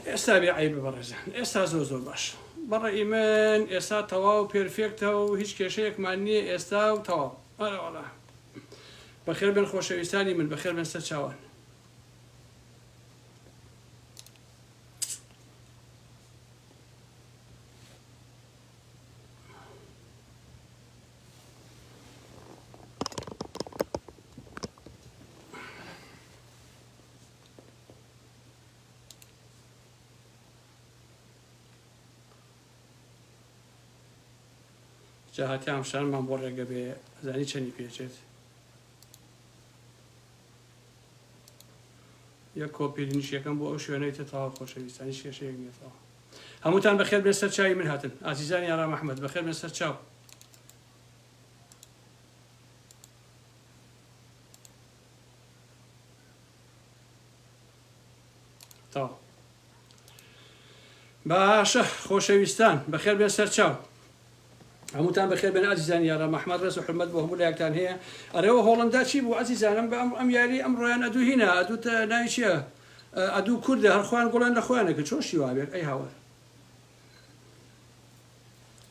ئێستا بێعیب بەڕێزان ئێستا زۆر باش بەڕێی من ئێستا تەواو پێرفێکتە و هیچ کێشەیەکمان نییە ئێستا و تەواو ئەوڵا بەخێر بن خۆشەویستانی من بەخێر بن سەر چاوان جاهاتی ئامشارمان بۆ ڕێگە بێ زانی چەندی پێچێت یەک کۆپیلینش یەکەم بۆ ئەو شوێنەی تەواو خۆشەویستانی کێشەیەک نیێتەوە هەمووتان بەخێر بێ سەر چاوی من هاتن ئازیزانی ئارام ئەحمەد بەخێر بێ سەر چاو تەواو باشە خۆشەویستان بەخێر بێ سەر چاو هەمووتان بەخێر بێن ئازیزانی ئارام ئەحمەد ڕێز و حورمەت بۆ هەموو لایەکتان هەیە ئەرێەوە هۆڵەندا چی بوو ئازیزانم بە ئەم یاری ئەمڕۆیان ئەدوو هینە ئەدووتە ناوی چییە ئەدوو کوردە هەرخوان گوڵان لە خۆیانەکە چۆشی وابێت ئەی هاوار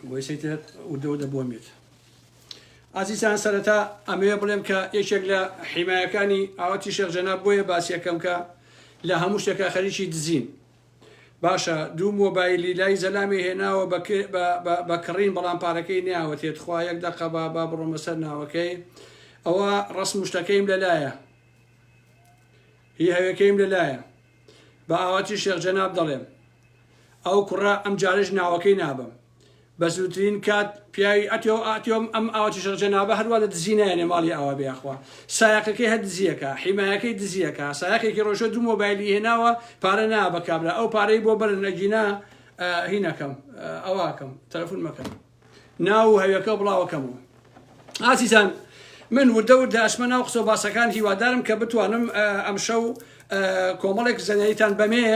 بۆی سەیتر وردەوە دەبووەمێت ئازیزان سەرەتا ئەمەوێ بڵێم کە یەکێک لە حیمایەکانی ئاوەتی شێخ جەناب بۆیە باسیەکەم کە لە هەموو شتێکە خەریکی دزین باشە دوو مۆبایلی لای زەلامی هێناوە بە کڕین بەڵام پارەکەی نیاوە تێت خوا یەک دەقە با بڕۆمە سەر ناوەکەی ئەوە ڕسم شتەکەیم لەلایە هی هەوێکەیم لەلایە بە ئاوەتی شێخ جەناب دەڵێم ئەو کوڕە ئەم جارش ناوەکەی نابم بە زووترین کات پیاوی ئەتیۆم ئەم ئاوەتی شێخ جەنابە هەروە لە دزینایانێ ماڵی ئاوا بێخوا سایەقەکەی هە دزیەکە حیمایەکەی دزیەکە سایەقێکی ڕۆژە دوو مۆبایلی هێناوە پارە نابە کابرا ئەو پارەی بۆ بەرن نەگینا هینەکەم ئەواکەم تەلەفۆن مەکەم ناو هەوێکە بڵاوەکەمەوە ئازیزان من وردە ئەچمە ناو قسە و باسەکان هیوادارم کە بتوانم ئەم شەو کۆمەڵێک زەنەریتان بەمێ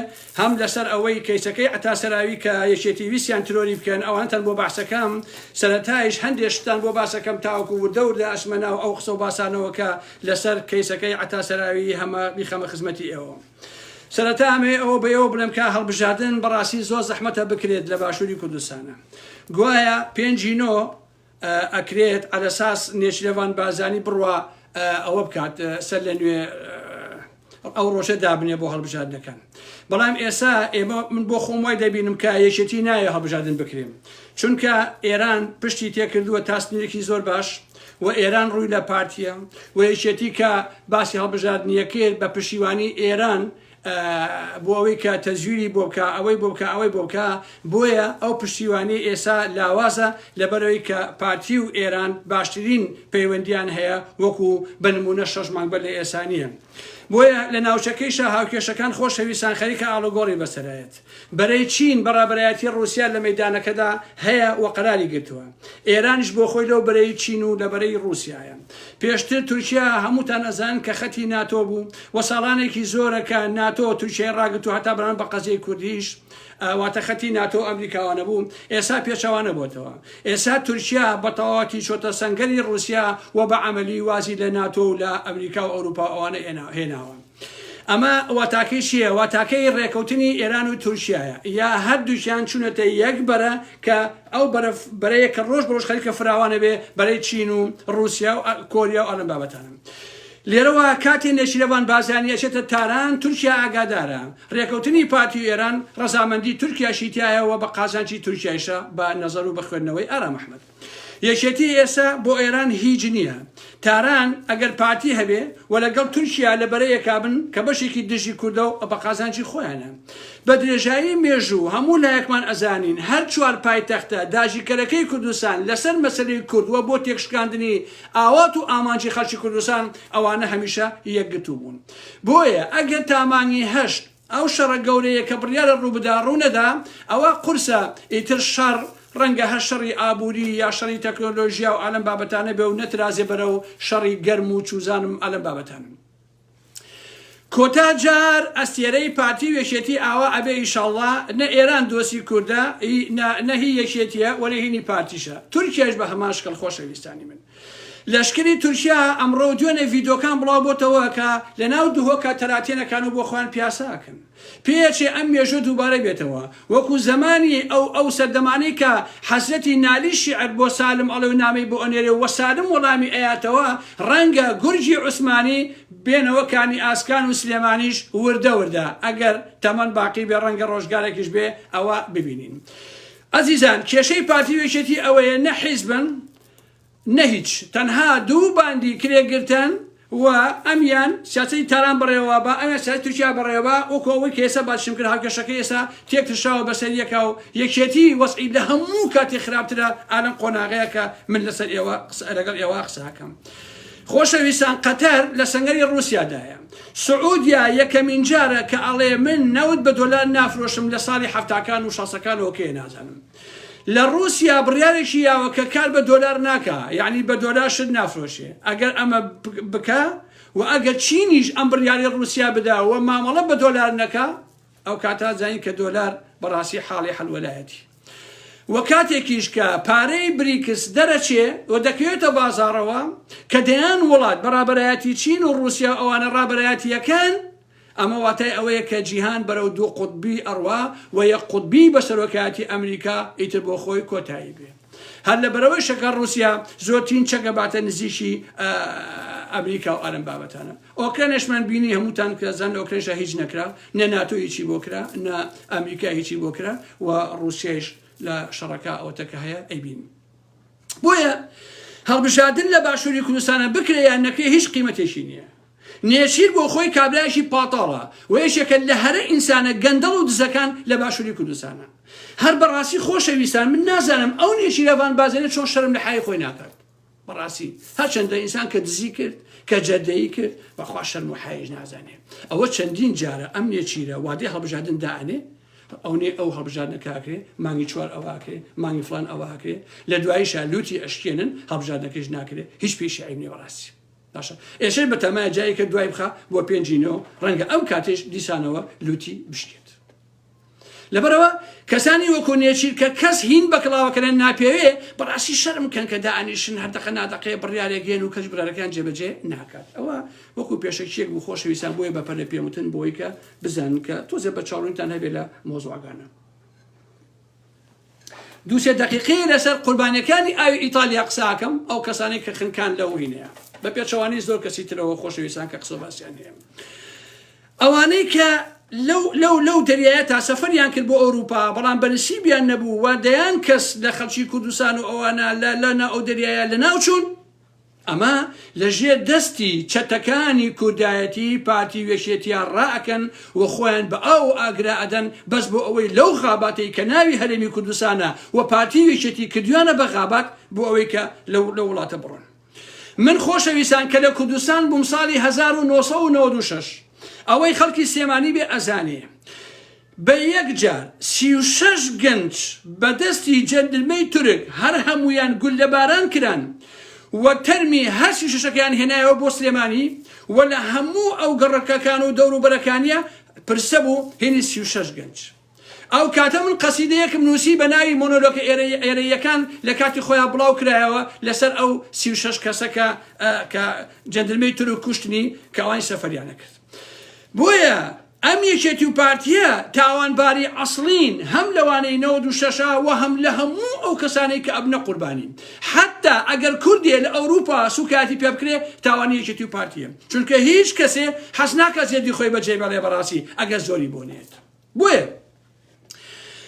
هەم لەسەر ئەوەی کەیسەکەی ئەتاسەراوی کە یەکێتی ویسیان ترۆری بکەن ئەوانتان بۆ باسەکەم سەرەتایش هەندێک شتان بۆ باسەکەم تاوەکو وردە ئەچمە ناو ئەو قسە و باسانەوە کە لەسەر کەیسەکەی ئەتاسەراوی هەمە بیخەمە خزمەتی ئێوە سەرەتا ئەمێ ئەوە بەیەوە بڵێم کە هەڵبژاردن بەڕاستی زۆر زەحمەتە بکرێت لە باشووری کوردستانە گوایە پێنجینۆ ئەکرێت ئەلەساس نێچلەوان بازانی بڕوا ئەوە بکات سەر لە نوێ ئەو ڕۆژە دابنێ بۆ هەڵبژاردنەکان بەڵام ئێستا ئێمە من بۆ خۆم وای دەبینم کە یەکێتی نایە هەڵبژاردن بکرێن چونکە ئێران پشتی تێکردووە تاسنیرێکی زۆر باش و ئێران ڕووی لە پارتیە و یەکێتی کە باسی هەڵبژاردنیەکەیت بە پشتیوانی ئێران بۆ ئەوەی کە تەزویری بۆ بکە ئەوەی بۆ بکە ئەوەی بۆ بکە بۆیە ئەو پشتیوانی ئێستا لاوازە لەبەرەوەی کە پارتی و ئێران باشترین پەیوەندیان هەیە وەکو بنمونە 6 مانگ بەر لە ئێستا نییە بۆیە لە ناوچەکەیشە هاوکێشەکان خۆشەویستان خەریکە ئاڵوگۆڕی بەسەرایەت بەرەی چین بەڕابەرایەتی ڕووسیا لە مەیدانەکەدا هەیە و قەراری گرتووە ئێرانیش بۆ خۆی لەو بەرەی چین و لەبەرەی ڕووسیایە پێشتر تورکیا هەمووتان ئەزان کە خەتی ناتۆ بوو و ساڵانێکی زۆرەکە ناتۆ تورکیای ڕاگرت و هەتا بەران بە قەزەی کوردیش واتە خەتی ناتۆ ئەمریکاوانە بوو ئێستا پێچەوانە بۆتەوە ئێستا تورکیا بە تەواوەتی چۆتە سەنگەری ڕووسیا و بە عەمەلی وازی لە ناتۆ و لە ئەمریکا و ئەوروپا ئەوانە هێناوە ئەمە واتاکەی چییە واتاکەی ڕێکەوتنی ئێران و تورکیایە یا هەردووشیان چوونەتە یەک بەرە کە ئەو بەرەیە کە ڕۆژ بە ڕۆژ خەریکە فراوانە بێ بەرەی چین و ڕووسیا و کۆریا و ئەڵەم بابەتانە لێرەوە کاتی نێچیرەوان بازانی ئەچێتە تاران تورکیا ئاگادارە ڕێکەوتنی پارتی و ئێران ڕەزامەندی تورکیاشی تایەوە بە قازانجی تورکیایشە بە نەزەر و بە خوێندنەوەی ئارام ئەحمەد یەکێتی ئێستا بۆ ئێران هیچ نییە تاران ئەگەر پارتی هەبێ و لەگەڵ تورکیا لە بەرەیەکا بن کە بەشێکی دژی کوردە و بە قازانجی خۆیانە بە درێژایی مێژوو هەموو لایەکمان ئەزانین هەر چوار پایتەختە داژیکەرەکەی کوردستان لەسەر مەسەلەی کوردوە بۆ تێکشکاندنی ئاوات و ئامانجی خەڵکی کوردستان ئەوانە هەمیشە یەکگرتوو بوون بۆیە ئەگەر تامانی هەشت ئەو شەڕە گەورەیە کە بڕیارە ڕووبدا ڕوونەدا ئەوە قورسە ئیتر شەڕ ڕەنگە هەر شەڕی ئابووری یا شەڕی تەکنۆلۆژیا و ئالەم بابەتانە بێ و نەترازێ بەرە و شەڕی گەرم و چوزانم ئالەم بابەتانم کۆتا جار ئەستێرەی پارتی و یەکێتی ئاوا ئەبێ ئیشەڵڵا نە ئێران دۆسی کووردە نەهی یەکێتیە وەرە هینی پارتیشە تورکیاش بە هەمان شکل خۆشەویستانی من لەشکری تورکیا ئەمڕۆ دوێنێ ڤیدۆکان بڵاو بۆتەوە کە لەناو دووهۆکە تەراتێنەکان و بۆ خۆیان پیاساکەن پێچێ ئەم مێژە دووبارە بێتەوە وەکو زمانی ئەو سەردەمانەی کە حەزرەتی نالی شیعر بۆ سالم ئەڵێ و نامەی بۆ ئەنێرێ و سالم وەڵامی ئەیاتەوە ڕەنگە گورجی عوسمانی بێنەوەکانی ئاسکان و سلێمانیش وردە وردە ئەگەر تەمەن باقی بێ ڕەنگە ڕۆژگارێکیش بێ ئەوە ببینین. ئەزیزان کێشەی پارتی وێچێتی ئەوەیە نە حیزبن نە هیچ تەنها دوو باندی کرێگرتن و ئەمیان سیاسەتی تاران بڕێەوە بە ئەمە سیاسی تورکیا بڕێەوە وەکەوەی کە ئێستا باشم کرد هاوکێشەکە ئێستا تێکترشاوە بەسەر یەکە و یەکێتی وەسعی لە هەموو کاتی خراپترە ئالەم قۆناغەیە کە من لەسەر ئێوە لەگەڵ ئێوە قسەکەم. خۆشەویستان قەتەر لە سەنگەری ڕووسیادایە سعودیا یەکەمین جارە کە ئەڵێ من $90 نافرۆشم لە ساڵی هەفتاکان و شەسەکان وەکەی نازانم. لە رووسیا بڕیارێکی یاوە کە کار بە دۆلار ناکە یعنی بە دۆلار شت نافرۆشێ ئەگەر ئەمە بکە و ئەگەر چینیش ئەم بڕیاری رووسیا بدا و مامەڵە بە دۆلار نەکە ئەو کاتا زانین کە دۆلار بەڕاستی حاڵی هەلوەلایەتی و کاتێکیش کە پارەی بریکس دەرەچێ و دەکەوێتە بازارەوە کە دەیان وڵات بەڕابەرایەتی چین و رووسیا ئەوانە ڕابەرایەتیەکەن ئەمە واتای ئەوەیە کە جیهان بەرەو دوو قوتبی ئەڕوا و یەک قوتبی بە سەرۆکایەتی ئەمریکا ئیتر بۆ خۆی کۆتایی بێ هەر لە بەرەوەی شەکە رووسیا زۆرترین چەکە باتە نزیشی ئەمریکا و ئەرم بابەتانە ئۆکرانیشمان بینی هەمووتان کە زان ئۆکرانیشە هیچ نەکرا نە ناتۆ هیچی بۆ کرا نە ئەمریکا هیچی بۆ کرا و رووسیایش لە شەڕەکە ئەوەتەکە هەیە ئەیبین بۆیە هەڵبژاردن لە باشووری کوردستانە بکرێ یان نەکرێ هیچ قیمەتێکی نییە. نێچیر بۆ خۆی کابرایشی پاتاڵە و یەکێکە لە هەرە ئینسانە گەندەڵ و دزەکان لە باشووری کوردستانە هەر بەڕاستی خۆشەویستان من نازانم ئەو نێچیرەوان بازێنێت چۆن شەرم لە حای خۆی ناکات بەڕاستی هەرچەندە ئینسان کە دزی کرد کە جەردەیی کرد بەخوا شەرم و حایش نازانێت ئەوە چەندین جارە ئەم نێچیرە وادەی هەڵبژاردن دائنێ ئەو هەڵبژاردنە کاکرێ مانگی چوار ئەوواکرێ مانگی فلان ئەوواکرێ لە دواییشە لوتی ئەشکێنن هەڵبژاردنەکەش ناکرێت هیچ پێشی عیب نییە بەڕاستی باشە ئێشەی بە تەمای جایی کە دوای بخە بۆ پێنجینەوە ڕەنگە ئەم کاتێش دیسانەوە لوتی بشکێت لەبەرەوە کەسانی وەکو نێچیر کە کەس هین بە کڵاوەکەن ناپێوێ بەڕاستی شەرم کەن کە دائانیشن هەردەقە نادەقەیە بڕیارێکگەن و کەس برارەکان جێبەجێ ناکات ئەوە وەکو پێشەکیەک بوو خۆشەویستان بۆیە بەپەر لە پێوتن بۆی کە بزانن کە تۆزێ بە چاوڕینتان هەبێ لە مۆزوعەکانە. دووسێ دقیقەیە لەسەر قوربانیەکانی ئاوی ئیتالیا قساکەم ئەو کەسانی کە خنکان لەو هینەیە بە پێچەوانی زۆر کەسی ترەوە خۆشەویستان کە قسە باسییان هەیە ئەوانەی کە لەو دەریایە تا سەفەریان کرد بۆ ئەوروپا بەڵام بەنسیبیان نەبوو و دەیان کەس لە خەڵکی کوردستان و ئەوانە لە ئەو دەریایە لە ناوچوون ئەمە لەژێر دەستی چەتەکانی کوردایەتی پارتی وێشێتیان ڕائەکەن و خۆیان بە ئەو ئاگرا ئەدەن بەس بۆ ئەوەی لەو غاباتەی کە ناوی هەرێمی کوردستانە و پارتی وێشێتی کردویانە بە غابات بۆ ئەوەی کە لە وڵاتە بڕۆن. من خۆشەویستان کە لە کوردستان بووم ساڵی 1996 ئەوەی خەڵکی سێمانی بێ ئەزانێ بە یەکجار 36 گەنج بەدەستی جەندلمەی تورک هەر هەمویان گول لە باران کران و تەرمی هەرسی شەشەکەیان هێنایەوە بۆ سلێمانی و لە هەموو ئەو گەڕەکەکان و دەوروبەرەکانیە پرسە بوو هێنی 36 گەنج. ئەو کاتە من قەسیدەیەکم نووسی بە ناوی مۆنۆلۆگە ئێرەیەکان لە کاتی خۆیان بڵاو کرایەوە لەسەر ئەو 36 کەسەکە کە جەندلمەی تورک کوشتنی کە ئەوانی سەفەریانە کرد. بۆیە ئەم یەکێتی و پارتیە تاوانباری ئەسڵین هەم لەوانەی 96 و هەم لە هەموو ئەو کەسانەی کە ئەبنە قوربانی حتا ئەگەر کوردێ لە ئەوروپا سوکاتی پێ بکرێ تاوانی یەکێتی و پارتیە چونکە هیچ کەسێ حەز ناکات زێدی خۆی بەجێ بەڵێ بەڕاستی ئەگەر زۆری بۆنێت. بۆیە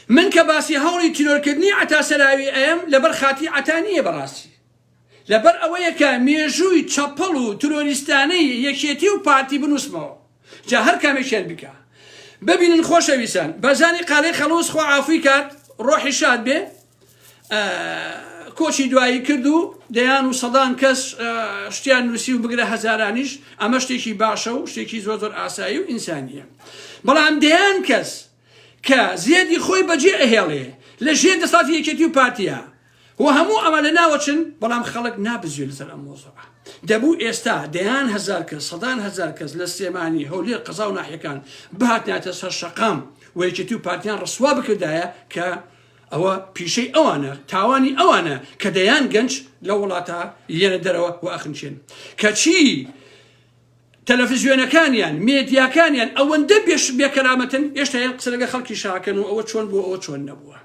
من کە باسی هەوڵی تیرۆرکردنی عەتاسەراوی ئەم لەبەر خاتی عەتانیە بەڕاستی لەبەر ئەوەیە کە مێژووی چەپەڵ و ترۆریستانەی یەکێتی و پارتی بنووسمەوە جا هەر کامێکیان بکە ببینن خۆشەویستان بەزانی قاڵەی خەڵوس خۆ عافوی کات ڕۆحی شاد بێ کۆچی دوایی کرد و دەیان و سەدان کەس شتیان نووسی و بگرە هەزارانیش ئەمە شتێکی باشە و شتێکی زۆر زۆر ئاسایی و ئینسانیە بەڵام دەیان کەس کە زێدی خۆی بەجێ ئەهێڵێ لە ژێر دەسڵاتی یەکێتی و پارتیە و هەموو ئەمە لە ناوەچن بەڵام خەڵک نابزوێت لەسەر ئەم مۆزوعە دەبوو ئێستا دەیان هەزار کەس سەدان هەزار کەس لە سلێمانی هەولێر قەزا و ناحیەکان بهاتناتە سەر شەقام و یەکێتی و پارتیان ڕسوا بکردایە کە ئەوە پیشەی ئەوانە تاوانی ئەوانە کە دەیان گەنج لە وڵاتە یەنە دەرەوە و ئەخنچێن کەچی تەلەڤیزیۆنەکانیان مێدیاکانیان ئەوەندە بێکەرامەتن هێشتا هێن قسە لەگە خەڵکی شاکەن و ئەوە چۆن بووە ئەوە چۆن نەبووە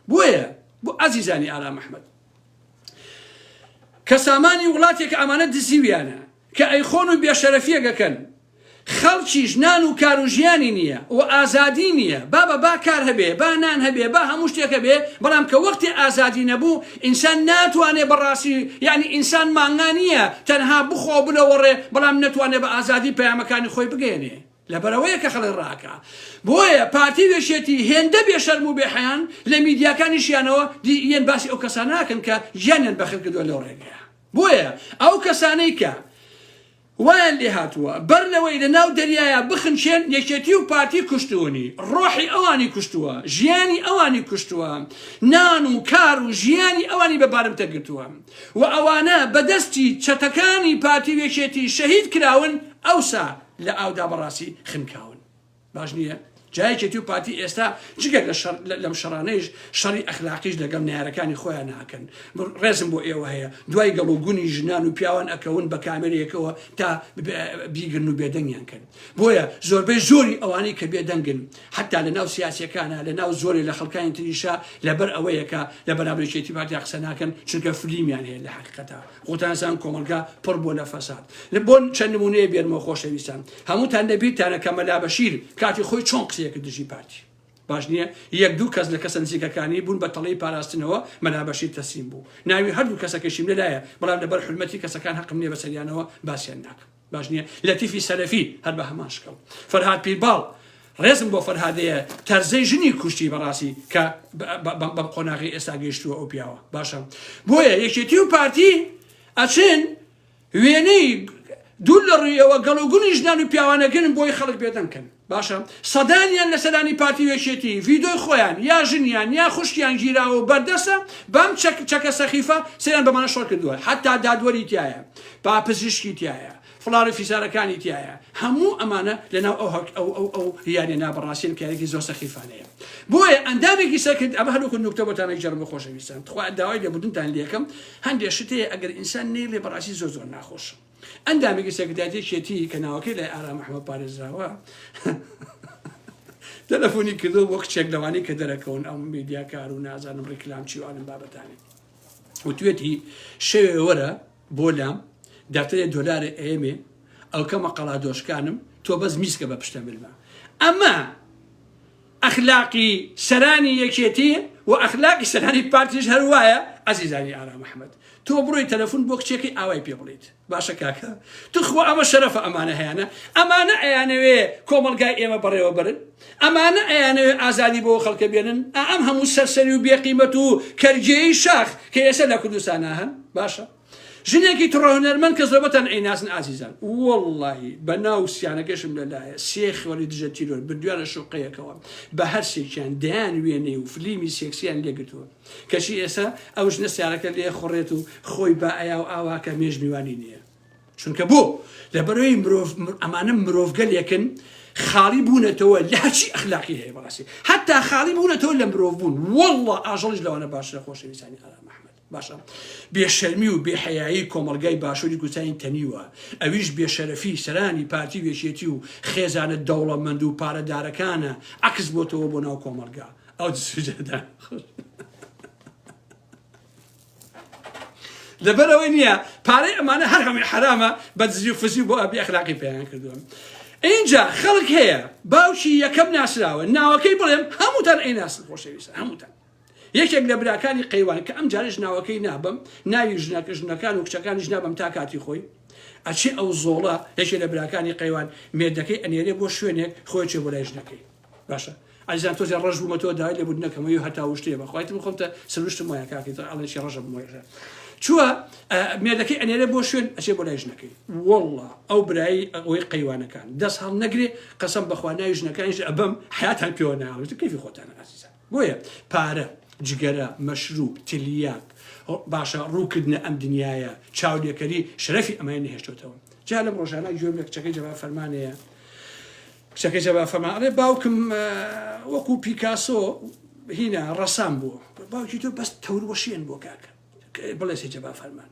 بۆیە بۆ ئازیزانی ئارام ئەحمەد کە سامانی وڵاتێک ئەمانە دزیویانە کە ئەیخۆن و بێشەرەفیەکەکەن خەڵکی ژنان و کار و ژیانی نییە و ئازادی نییە با کار هەبێ با نان هەبێ با هەموو شتێک هەبێ بەڵام کە وەختی ئازادی نەبوو ئینسان ناتوانێ بەڕاستی یعنی ئینسان مانگا نییە تەنها بخۆ بنەوەڕێ بەڵام نەتوانێت بە ئازادی پەیامەکانی خۆی بگەێنێ لەبەرەوەیە کە خەڵک ڕاکە بۆیە پارتی وێشێتی هێندە بێشەرم و بێحەیان لە میدیاکانیشیانەوە دیێن باسی ئەو کەسان ناکەن کە ژیانیان بەخێر کردووە لەو ڕێگەیە بۆیە ئەو کەسانەی کە وایان لێ هاتووە بەر لەوەی لە ناو دەریایە بخنچێن یەکێتی و پارتی کوشتوونی ڕۆحی ئەوانی کوشتووە ژیانی ئەوانی کوشتووە نان و کار و ژیانی ئەوانی بەبارم تەگرتووە و ئەوانە بەدەستی چەتەکانی پارتی وێشێتی شەهید کراون ئەوسا لە ئاودا بەڕاستی خنکاون باش نییە جایەکێتی و پارتی ئێستا جگەر لەم شەڕانەیش شەڕی ئەخلاقیش لەگەڵ نارەکانی خۆیان ناکەن ڕێزم بۆ ئێوە هەیە دوای گەڵوگونی ژنان و پیاوان ئەکەون بە کامێرەیەکەوە تا بیگرن و بێدەنگیان کرد بۆیە زۆربەی زۆری ئەوانەی کە بێدەنگن حتا لە ناو سیاسیەکانە لە ناو زۆری لە خەڵکانی تریشا لەبەر ئەوەیەکە لە بەرامبەرێتی پارتی قسە ناکەن چونکە فلیمیان هەیە لە حقیقەتە خۆتانزان کۆمەلگا پڕ بۆ لە فەساد لە بۆن چەند نمونەیە بێنمەوە خۆشەویستان هەمووتان دەبیتانە کە مەلا بەشیر کاتی خۆی چۆن قسەیەکە دژی پارتی باش نییە یەک دوو کەس لە کەسە نزیکەکانی بوون بە تەڵەی پاراستنەوە مەلابەشیر تەسلیم بوو ناوی هەردوو کەسەکەشیم لەلایە بەڵام لەبەر حرمەتی کەسەکان حەقم نییە بەسەریانەوە باسییان ناکەم باش نییە لەتیفی سەلەفی هەر بە هەمان شکەڵ فەرهاد پیرباڵ ڕێزم بۆ فەرهادەیە تەرزەی ژنی کوشتی بەڕاستی کە بەم قۆناغی ئێستا گەیشتووە ئەو پیاوە باشە بۆیە یەکێتی و پارتی ئەچێن وێنەی دوو لە ڕوویەوە گەڵوگونی ژنان و پیاوانەکەن بۆی خەڵک بێدەنکەن باشە سەدانیان لە سەدانی پارتی وێشێتی ڤیدۆی خۆیان یا ژنیان یا خوشتیان گیراوە بەردەسە بەم چەکە سەخیفە سەریان بەمانە شۆڕ کردووە حتا دادوەری تایە با پزیشکی تایە فڵاری فیسارەکانی تایە هەموو ئەمانە لەناو ئەو یانێ نابڕاستین کارێکی زۆر سەخیفانەیە بۆیە ئەندامێکی سەرکرد ئەمە هەروکو نوکتە بۆتانەی جەرم خۆشەویستان خوا داوای لێبوردنتان لێکەم هەندێک شتەیە ئەگەر ئینسان نێڵێ بەڕاستی زۆر ناخۆشە ئەندامێکی سەکرداتێکێتی کە ناوەکەی لای ئارام ئەحمەد پارێزراوە تەلەفۆنی کردو بۆ کچێک لەوانەی کە دەرەکەون ئەو میدیاکار و نازانم ڕیکلام چی و ئەم بابەتانی وتوێتی شەوێ وەرە بۆ لام دەفتەرێ دۆلارە ئێمێ ئەو کەمە قەڵادۆشکانم تۆ بەس میسکە بە پشتە ملمە ئەمە ئەخلاقی سەرانی یەکێتی و ئەخلاقی سەرانی پارتیش هەروایە عەزیزانی ئارام ئەحمەد تۆ بڕۆی تەلەفۆن بۆ کچێکی ئاوای پێ بڵیت باشە کاکە توخوا ئەمە شەرەفە ئەمانە هەیەە ئەمانە ئەیانەوێ کۆمەلگای ئێمە بەڕێوە برن ئەمانە ئەیانەوێ ئازادی بۆ خەڵکە بێنن ئەم هەموو سەرسەری و بێقیمەت و کەرجێی شاخ کە ئێستا لە کوردستانە هەن باشە ژنێکی تڕۆهنەرمەند کە زۆربەتەن ئەیناسن ئازیزان وەڵڵاهی بە ناو سیانەکەشم لەلایە سێ خێوەری دژە تیرۆر بردووانە شوقەیەکەوە بە هەر سێکیان دەیان وێنەی و فلیمی سێکسیان لێگرتووە کەشی ئێستا ئەو ژنە سیارەکە لێ خوڕێت و خۆی بە ئەیا و ئاواکە مێژمیوانی نییە چونکە بۆ لەبەرەوەی ئەمانە مرۆڤگەلێکن خاڵی بوونەتەوە لە هەرچی ئەخلاقی هەیە بەڕاستی حتا خاڵی بوونەتەوە لە مرۆڤ بوون وەڵڵا ئاژەڵیش لەوانە باشە خۆشەویستانی ئارام ئەحمەد باشە بێشەرمی و بێحەیایی کۆمەلگای باشووری گوتانی تەنیوە ئەویش بێشەرەفی سەرانی پارتی وێشێتی و خێزانە دەوڵەمەند و پارەدارەکانە عکس بۆتەوە بۆ ناو کۆمەلگا ئەو سوجەدا لەبەرەوەی نییە پارەی ئەمانە هەر هەمووی حرامە بە دزی و فزی بۆ ئەبی ئەخلاقی پێیان کردووە اینجا خەڵک هەیە باوکی یەکەم ناسراوە ناوەکەی بڵێم هەمووتان ئەیناسن خۆشەویستان هەمووتان یەکێک لە براکانی قەیوان کە ئەم جارش ناوەکەی نابم ناوی ژنەکان و کچەکانیش نابم تا کاتی خۆی ئەچی ئەو زۆڵە یەکێک لە براکانی قەیوان مێردەکەی ئەنێرێ بۆ شوێنێک خۆی چێ بۆ لای ژنەکەی باشە ئەزیزان تۆزێ ڕەش بوومەتەوە داوای لێبوردنەکەمەوە و هەتا وشتێ بەخوایتم خۆمتە سروشتم وایە کاکی ئەڵێکی ڕەشە بمۆیە چووە مێردەکەی ئەنێرێ بۆ شوێن ئەچێ بۆ لای ژنەکەی وەڵڵا ئەو برایی ئەوەی قەیوانەکان دەست هەڵ نەگرێ قەسەم بەخوا ناوی ژنەکانیش ئەبەم حیاتان پێوە ناوێت کەیفی خۆتانە ئازیزان بۆیە پارە جگەرە مەشروب تلیاک باشە ڕووکردنە ئەم دنیاە چاودێکەری شرەفی ئەمای نهێشتوتەوە جا لەم ڕۆژانە گوێم لە کچەکەی جەبا فەرمانەیە کچەکەی جەبا فەرمان ئەڵێ باوکم وەکو پیکاسۆ هینە ڕەسام بوو باوکی تۆ بەس تەوروەشێن بۆ کاکە بڵێ سێجە با فەرمان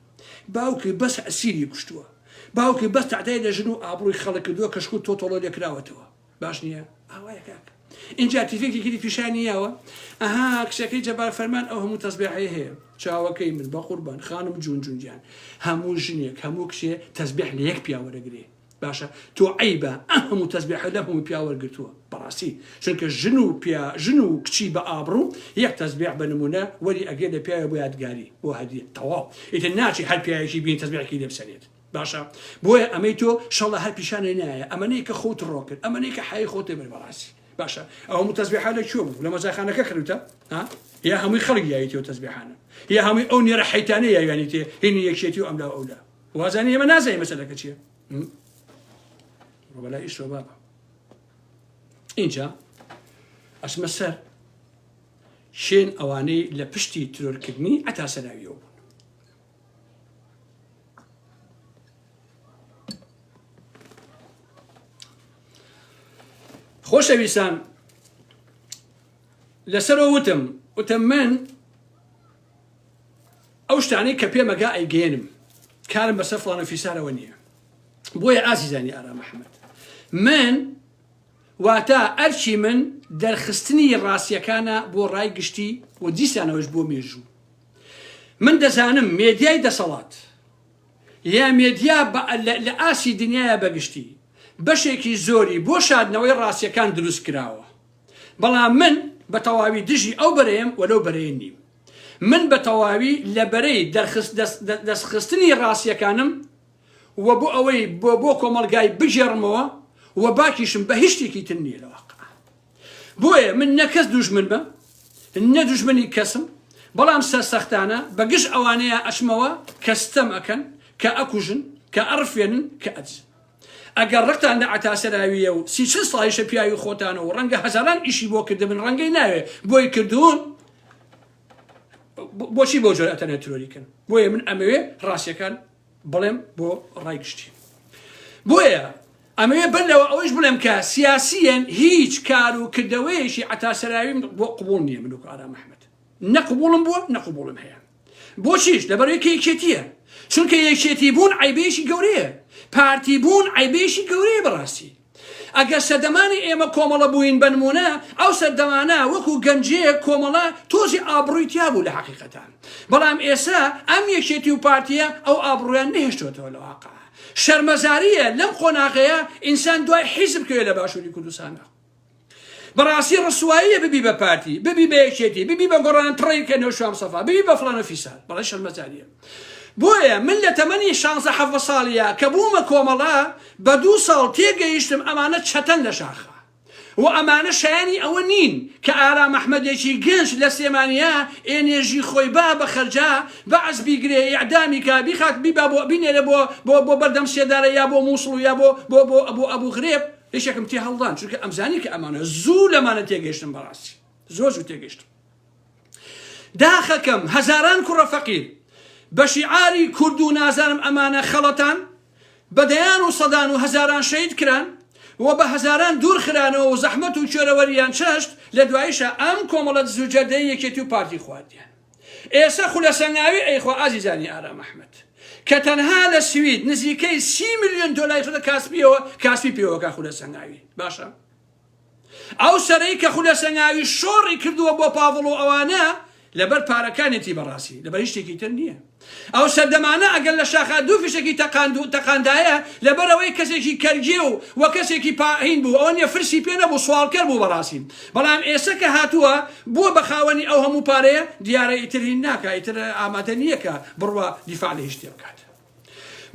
باوکی بەس ئەسیری کوشتووە باوکی بەس تعدای لە ژن و ئابڕووی خەڵک کردووە کەشکوت تۆ تۆڵۆ لێکراوەتەوە باش نییە ئاوایە کاکە اینجا تیفێکی پیشانیەوە ئەها کچەکەی جەبار فەرمان ئەو هەموو تەسبیحەیە هەیە چاوەکەی من بە قوربان خانم جون جونجیان هەموو ژنێک هەموو کشێ تەسبیح لە یەک پیا وەرەگرێ باشە تۆ عیبە هەموو تەسبیحە لە هەموو پیا وەرگرتووە بەڕاستی چونکە ژن و کچی بە ئابڕوو یەک تەسبیح بە نمونە وەری ئەگەر لە پیاوە بۆ یادگاری بۆ هەدیە تەواو ئیتر ناچی هەر پیاوێکی بین تەسبیحێکی لێ بسەرێت باشە بۆیە ئەمەی تۆ شەڵە هەر پیشانە نایە ئەمەنەی کە خۆت ڕۆ کرد ئەمەنەی کە حای خۆتێ بەر بەڕاستی باشە ئەو هەموو تەسبیحە لە کوێ بوو لە مەزاخانەکە کردوتە یا هەمووی خەڵک یایەتەوە تەسبیحانە یا هەمووی ئەو نێرە حەیتانەی یاوانی تێ هینی یەکشێتی و ئەملا ئەولا وازانی ئێمە نازانین مەسەلەکە چییە ڕۆبەلای ئیش ڕۆبابە اینجا ئەچمە سەر شێن ئەوانەی لە پشتی ترۆرکردنی ئەتا سەراویەوە بوون خۆشەویستان لەسەرەوە وتم من ئەو شتانەی کە پێمەگا ئەیگەێنم کارم بەسەر فڵانە فیسارەوە نییە بۆیە ئازیزانی ئارام ئەحمەد من واتە ئەرچی من دەرخستنی ڕاستیەکانە بۆ ڕای گشتی و دیسانەوەش بۆ مێژوو من دەزانم مێدیای دەسەڵات یا مێدیا لە ئاسی دنیاە بەگشتی بەشێکی زۆری بۆ شاردنەوەی ڕاستیەکان دروست کراوە بەڵام من بە تەواوی دژی ئەو بەرەیەم وەلەو بەرەیە نیم من بە تەواوی لە بەرەی دەستخستنی ڕاستیەکانم و بۆ ئەوەی بۆ کۆمەلگای بژێڕمەوە و باکیشم بە هیچ شتێکی تر نییە لە واقع بۆیە من نە کەس دوژمن بم نە دوژمنی کەسم بەڵام سەرسەختانە بەگشت ئەوانەیە ئەچمەوە کە ستەم ئەکەن کە ئەکوژن کە ئەڕفێنن کە ئەجن ئەگەر ڕقتان لە عتاسەراویە و 30 ساڵیشە پیاوی خۆتانە و ڕەنگە هەزاران ئیشی بۆ کردبن ڕەنگەی ناوێ بۆی کردوون بۆچی بۆ جۆر ئەتەنە ترۆریکەن بۆیە من ئەمەوێ ڕاستیەکان بڵێم بۆ ڕای گشتی بۆیە ئەمەوێ بەر لەوە ئەوەش بڵێم کە سیاسیەن هیچ کار و کردەوەیەکی عتاسەراویم بۆ قبوڵ نییە من و ئارام ئەحمەد نەقبوڵم بووە نەقبوڵم هەیە بۆچیش لەبەرەوەی کە یەکێتیە چونکە یەکێتی بوون عیبێشی گەورەیە پارتی بوون عیبێشی گەورەیە بەڕاستی ئەگەر سەردەمانی ئێمە کۆمەڵە بووین بنمونە ئەو سەردەمانە وەکو گەنجەیە کۆمەڵە تۆزی ئابڕووی تیا بوو لە حەقیقەتان بەڵام ئێستا ئەم یەکێتی و پارتیە ئەو ئابڕویان نەهێشتۆتەوە لە واقع شەرمەزاریە لەم خۆناغەیە ئینسان دوای حیزب بکەوێت لە باشووری کوردستانە بەڕاستی ڕسواییە ببی بە پارتی ببی بە یەکێتی ببی بە گۆڕان تڕێکەکەنەوە شوام سەفا ببی بە فڵانە فیسار بەڵێ شەرمەزاریە بۆیە من لە تەمەنی 16 ساڵیە کە بوومە کۆمەڵە بە 2 ساڵ تێگەیشتم ئەمانە چەتەن لە شاخە و ئەمانە شایانی ئەوە نین کە ئارام ئەحمەدێکی گەنج لە سێمانیا ئێنێژی خۆی با بە خەرجا بەعز بیگرێ ئیعدامی کا بیخات بیبا بۆ بینێرە بۆ بەردەم سێدارە یا بۆ مووسڵ یا بۆ ئەبوو غرێب هیچێکم تێ هەڵدان چونکە ئەمزانی کە ئەمانە زوو لەمانە تێگەیشتم بەڕاستی زۆر زوو تێگەیشتم داخەکەم هەزاران کوڕە فەقیر بە شیعاری کورد و نازانم ئەمانە خەڵەتان بەدەیان و سەدان و هەزاران شەید کران و بە هەزاران دوور خرانەوە و زەحمەت و چۆرەوەریان چەشت لە دواییشە ئەم کۆمەڵەت زوجەردەی یەکێتی و پارتی خواردیان ئێستا خولە سەنگاوی ئەیخوا ئازیزانی ئارام ئەحمەد کە تەنها لە سوید نزیکەی 30 ملیۆن دۆلاری خودە کاسپی پێوەکە خولە سەنگاوی باشە ئەو سەرەی کە خولە سەنگاوی شۆڕی کردووە بۆ پاڤڵ و ئەوانە لەبەر پارەکانێتی بەڕاستی لەبەر هیچ شتێکی تر نییە ئەو سەردەمانە ئەگەر لە شاخە دوو فیشێکی تەقاندایە لەبەر ئەوەی کەسێکی کەرگێ و کەسێکی پاهین بوو ئەوە نیە فرسی پێ نەبوو سوالکەر بوو بەڕاستی بەڵام ئێستا کە هاتووە بۆ بەخاوەنی ئەو هەموو پارەیە دیارە ئیتر هین ناکە ئیتر ئامادە نییە کە بڕوە دیفاع لە هیچ شتێ بکات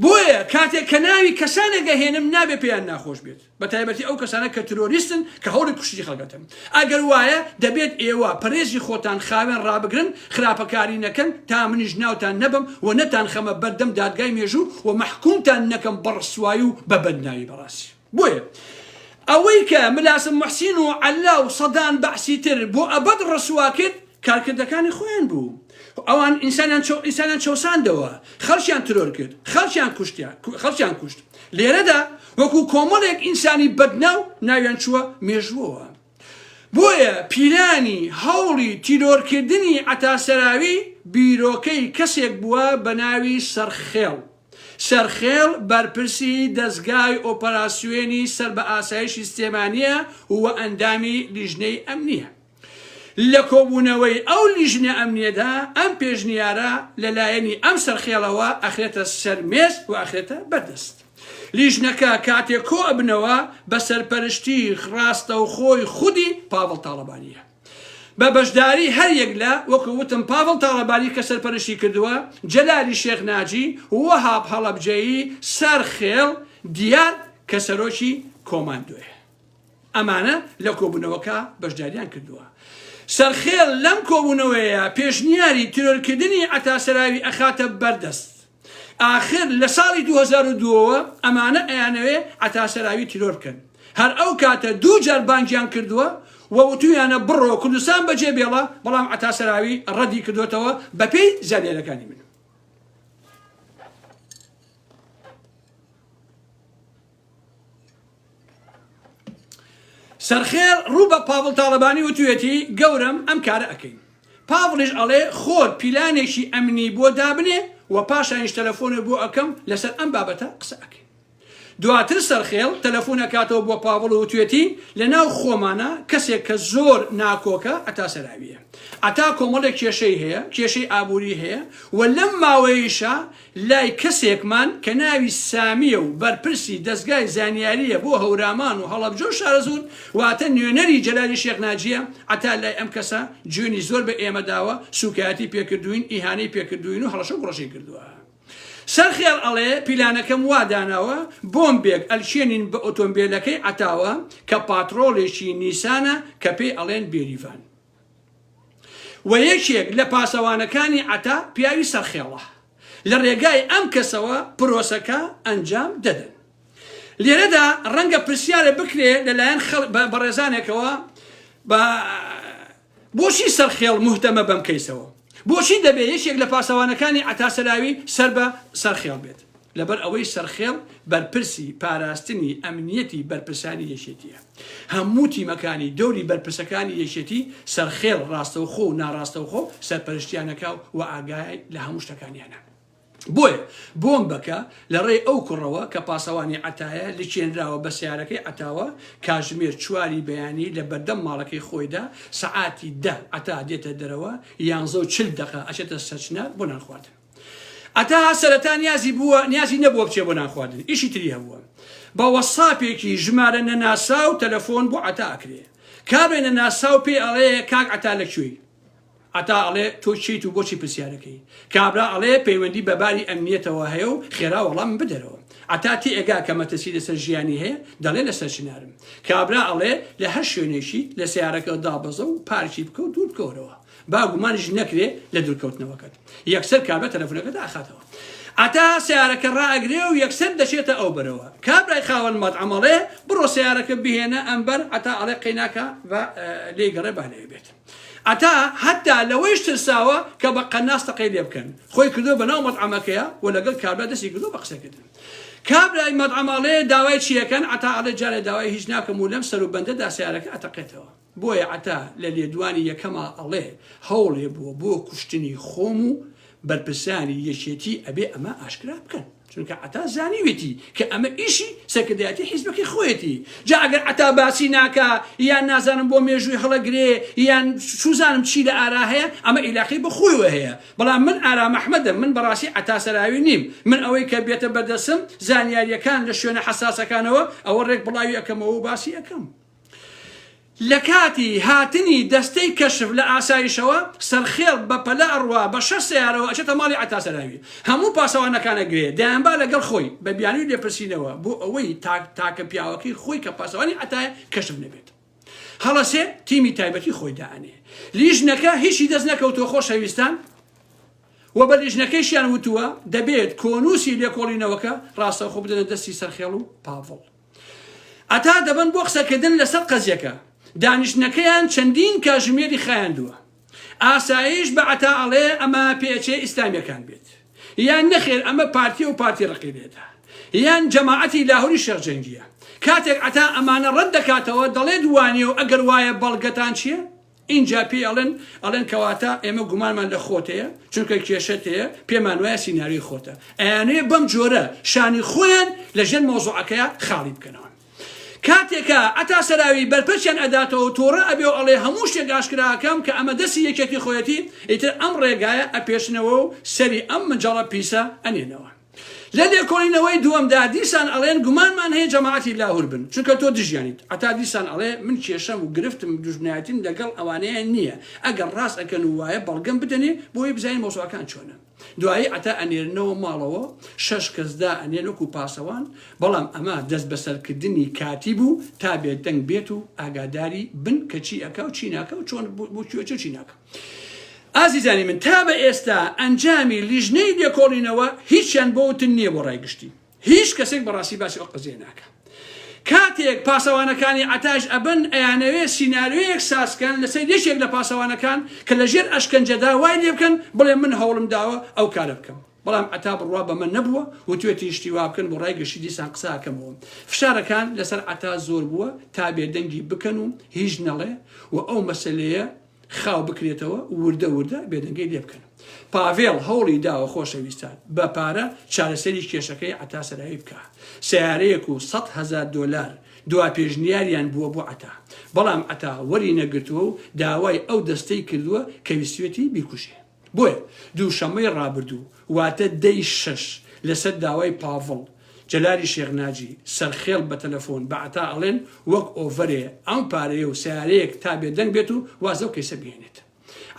بۆیە کاتێک کە ناوی کەسانێکە هێنم نابێ پێیان ناخۆش بێت بە تایبەتی ئەو کەسانە کە ترۆریستن کە هەوڵی کوشتی خەڵکەتن ئەگەر وایە دەبێت ئێوە پەرێزی خۆتان خاوێن ڕابگرن خراپەکاری نەکەن تا منیش ناوتان نەبم و نەتان خەمە بەردەم دادگای مێژوو و مەحکومتان نەکەم بەڕسوایی و بە بەدناوی بەڕاستی بۆیە ئەوەی کە ملاسم محسین و عەلا و سەدان بەعسی تر بۆ ئەبەد ڕسوا کرد کارکردەکانی خۆیان بوو ئەوان ئینسانیان چەوساندەوە خەڵکیان ترۆر کرد خەڵکیان کوشت لێرەدا وەکو کۆمەڵێک ئینسانی بەدناو ناویان چووە مێژووەوە بۆیە پیلانی هەوڵی تیرۆرکردنی عەتاسەراوی بیرۆکەی کەسێک بووە بە ناوی سەرخێڵ. سەرخێڵ بەرپرسی دەستگای ئۆپەراسیۆنی سەر بە ئاسایشی سلێمانیە و ئەندامی لیژنەی ئەمنیە. لە کۆبوونەوەی ئەو لیژنە ئەمنیەدا ئەم پێشنیارە لەلایەنی ئەم سەرخێڵەوە ئەخرێتە سەرمێز و ئەخرێتە بەردەست. لیژنەکە کاتێک کۆ ئەبنەوە بە سەرپەرشتی ڕاستەوخۆی خودی پاڤڵ تاڵەبانیە. بە بەشداری هەر یەک لە وەکووتم پاڤڵ تاڵەبانی کە سەرپەرشتی کردووە، جەلالی شێخ ناجی، وەهاب هەڵەبجەیی، سەرخێڵ دیار کە سەرۆکی کۆماندۆیە. ئەمانە لە کۆبوونەوەکە بەشداریان کردووە. سەرخێڵ لەم کۆبوونەوەیە پێشنیاری تیرۆرکردنی عەتاسەراوی ئەخاتە بەردەست. آخر لە ساڵی 2002ەوە ئەمانە ئەیانەوێ عەتاسەراوی تیرۆر بکەن. هەر ئەو کاتە دوو جار بانگیان کردووە و وتویانە بڕۆ کوردستان بەجێ بێڵە، بەڵام عەتاسەراوی ڕەدی کردوێتەوە بە پێی زانیاریەکانی من. سەرخێڵ ڕوو بە پاڤڵ تاڵەبانی وتوێتی گەورم ئەم کارە ئەەکەین. پاڤڵیش ئەڵێ خۆر پیلانێکی ئەمنی بۆ دابنێ و پاشانیش تەلەفۆنێ بۆ ئەەکەم لەسەر ئەم بابەتە قسە ئەەکەین. دواتر سەرخێڵ تەلەفۆنەکاتەوە بۆ پاڤڵ و توێتی لەناو خۆمانە کەسێک کە زۆر ناکۆکە عەتاسەراویە. عەتا کۆمەڵێک کێشەی هەیە، کێشەی ئابووری هەیە و لەم ماوەیەشە لای کەسێکمان کە ناوی سامیە و بەرپرسی دەستگای زانیاریە بۆ هەورامان و هەڵەبجە و شارەزور واتە نوێنەری جەلالی شێخ ناجیە، عەتا لای ئەم کەسە جوێنی زۆر بە ئێمە داوە، سوکایەتی پێکردوین، ئیهانەی پێکردوین و هەڵەشە و گڕەشی کردووە. سەرخێڵ ئەڵێ پیلانەکەم واداناوە بۆمبێک ئەلشێنین بە ئۆتۆمبیلەکەی عەتاوە کە پاتڕۆڵێکی نیسانە کە پێی ئەڵێن بێریڤان. و یەکێک لە پاسەوانەکانی عەتا پیاوی سەرخێڵە. لە ڕێگای ئەم کەسەوە پرۆسەکە ئەنجام دەدەن. لێرەدا ڕەنگە پرسیارە بکرێ لەلایەن بەڕێزانێکەوە بۆچی سەرخێڵ موهتەمە بەم کەیسەوە؟ بۆچی دەبێت یەکێک لە پاسەوانەکانی عەتاسەراوی سەر بە سەرخێڵ بێت؟ لەبەر ئەوەی سەرخێڵ بەرپرسی پاراستنی ئەمنیەتی بەرپرسانی یەکێتیە. هەموو تیمەکانی دەوری بەرپرسەکانی یەکێتی سەرخێڵ ڕاستەوخۆ و ناڕاستەوخۆ سەرپەرشتیانەکە و ئاگای لە هەموو شتەکانیانە. بۆیە بۆمبەکە لە ڕێی ئەو کوڕەوە کە پاسەوانی عەتایە لێکێنراوە بە سیارەکەی عەتاوە کاتژمێر 4 بەیانی لە بەردەم ماڵەکەی خۆیدا سەعاتی 10 عەتا دێتە دەرەوە 11:40 ئەچێتە سەرچنە بۆ نان خواردن. عەتا سەرەتا نیازی نەبووە بچێ بۆ نان خواردن، ئیشی تری هەبووە. بە وەساپێکی ژمارە نەناسا و تەلەفۆن بۆ عەتا ئەکرێ. کابێ نەناسا و پێی ئەڵێ کاک عەتا لەکوێی؟ عەتا ئەڵێ تۆ چیت و بۆچی پرسیارەکەی؟ کابرا ئەڵێ پەیوەندی بەباری ئەمنیەتەوە هەیە و خێرا وەڵام بدەرەوە. عەتا تی ئێگا کە مەترسی لەسەر ژیانی هەیە دەڵێ لەسەر چنارم. کابرا ئەڵێ لە هەر شوێنێکی لە سیارەکە دابەزە و پارکی بکە و دوور بکەوەرەوە، با گومانیش نەکرێ لە دوورکەوتنەوەکەت. یەکسەر کابرا تەلەفۆنەکەت ئاخاتەوە. عەتا سیارەکە ڕائەگرێ و یەکسەر دەچێتە ئەو بەرەوە. کابرای خاوەن مەطعەم ئەڵێ بڕۆ سیارەکە بهێنە ئەمبەر، عەتا ئەڵێ قەیناکە و لێی گەڕێ با لێ بێت. عەتا هەتا لەوەیش ترساوە کە بە قەناس تەقەی لێ بکەن، خۆی کردو بەناو مەطعەمەکەیە و لەگەڵ کابرا دەستی کردو بە قسەکردن. کابرای مەطعەم ئەڵێ داوای چیەکەن؟ عەتا ئەڵێ جارێ داوای هیچ ناکەم و لەم سەر و بەندەدا سیارەکە ئەتەقێتەوە. بۆیە عەتا لە لێدوانی یەکەما ئەڵێ هەوڵێ بووە بۆ کوشتنی خۆم و بەرپرسانی یەکێتی ئەبێ ئەمە ئاشکرا بکەن، چونکە عەتا زانیوێتی کە ئەمە ئیشی سەرکردایەتی حیزبەکەی خۆیەتی. جا ئەگەر عەتا باسی ناکا یان نازانم بۆ مێژووی هەڵەگرێ یان سوزانم چی لە ئارا هەیە، ئەمە ئیلاقی بەخۆیەوە هەیە. بەڵام من ئارا مەحمەدم، من بەڕاستی عەتاسەراوی نیم. من ئەوەی کە بێتە بەردەسم زانیاریەکان لە شوێنە حەساسەکانەوە ئەوە ڕێک بڵاوی ئەەکەمەوە و باسی ئەەکەم. لە کاتی هاتنی دەستەی کەشف لە ئاسایشەوە سەرخێڵ بە پەلە ئەڕوا بە 6 سیارەوە ئەچێتە ماڵی عەتاسەراوی. هەموو پاسەوانەکانە گرێ دەیانبا لەگەڵ خۆی بە بیانووی لێپرسینەوە بۆ ئەوەی تاکە پیاوەکەی خۆی کە پاسەوانی عەتایە کەشف نەبێت. هەڵەسێ تیمی تایبەتی خۆی دائەنێ. لیژنەکە هیچی دەست نەکەوتۆ خۆشەویستان و بە لیژنەکەیشیان وتووە دەبێت کۆنووسی لێکۆڵینەوەکە ڕاستەوخۆ بدەنە دەستی سەرخێڵ و پاڤڵ. ئەتا دەبن بۆ قسەکردن لەسەر قەزیەکە. دانیشتنەکەیان چەندین کاتژمێری خایاندووە. ئاسایش بە عەتا ئەڵێ ئەمە پێچێ ئیسلامیەکان بێت، یان نەخێر ئەمە پارتی و پارتی ڕقیبێتە، یان جەماعەتی لاهوری شێخ جەنگیە. کاتێک ئەتا ئەمانە ڕەت دەکاتەوە دەڵێ دوانێ و ئەگەر وایە بەڵگەتان چییە؟ اینجا پێ ئەڵێن کەواتە ئێمە گومانمان لە خۆتەیە چونکە کێشەت هەیە پێمان وایە سیناریۆی خۆتە ئەیانەیە بەم جۆرە شانی خۆیان لەژێر مۆزوعەکەیە خاڵی بکەنەوە کاتێکە ئەتا سەراوی بەرپەرچیان ئەداتەوە تۆڕە ئەبێ و ئەڵێ هەموو شتێک ئاشکراکەم کە ئەمە دەستی یەکێتی خۆیەتی ئیتر ئەم ڕێگایە ئەپێشنەوە و سەری ئەم مجاڵە پیسە ئەنێنەوە لە لێکۆڵینەوەی دووەمدا دیسان ئەڵێن گومانمان هەیە جەماعەتی لاهور بن چونکە تۆ دژیانیت ئەتا دیسان ئەڵێ من کێشەم و گرفتم دوژمنایەتیم لەگەڵ ئەوانەیە نییە ئەگەر ڕاست ئەکەن و وایە بەڵگەم بدەنێ بۆی بزانین مۆزوعەکان چۆنە دوایی ئەتا ئەنێرنەوە ماڵەوە 6 کەسدا ئەنێن وەکو پاسەوان بەڵام ئەمە دەست بەسەرکردنی کاتی بوو تا بێت دەنگ بێت و ئاگاداری بن کە چی ئەکە و چی ناکە و چۆن بۆ چی ناکە ئازیزانی من تا بە ئێستا ئەنجامی لیژنەی لێکۆڵینەوە هیچیان بۆوتن نییە بۆ ڕایگشتی هیچ کەسێک بەڕاستی باسی ئەو قزیە ناکە کاتێک پاسەوانەکانی ئەتاش ئەبن ئەیانەوێ سیناریۆیەک ساسکەن لەسەر یەکێک لە پاسەوانەکان کە لەژێر ئەشکەنجەدا وای لێ بکەن بڵێ من هەوڵم داوە ئەو کارە بکەم بەڵام ئەتا بڕوا بە من نەبووە و توێتی شتی وا بکەن بۆ ڕایگەشتی دیسان قساکەمەوە فشارەکان لەسەر ئەتا زۆر بووە تا بێدەنگی بکەن و هیچ نەڵێ و ئەو مەسەلەیە خاو بکرێتەوە وردە وردە بێدەنگی لێ بکەن پاڤێڵ هەوڵی داوە خۆشەویستان بە پارە چارەسەری کێشەکەی ئەتا سەرایی بکە سیارەیەک و $100,000 دوا پێشنیاریان بووە بۆ ئەتا بەڵام ئەتا وەری نەگرتووە و داوای ئەو دەستەی کردووە کە ویستوێتی بیکوژێ بۆیە دووشەمەی ڕابردوو واتە دەی 6 لەسەر داوای پاڤڵ جەلاری شێخناجی سەرخێڵ بە تەلەفۆن بە ئەتا ئەڵێن وەک ئۆڤەرێ ئەم پارەیە و سیارەیەک تا بێدەنگ بێت و وازە و کەیسە بێنێت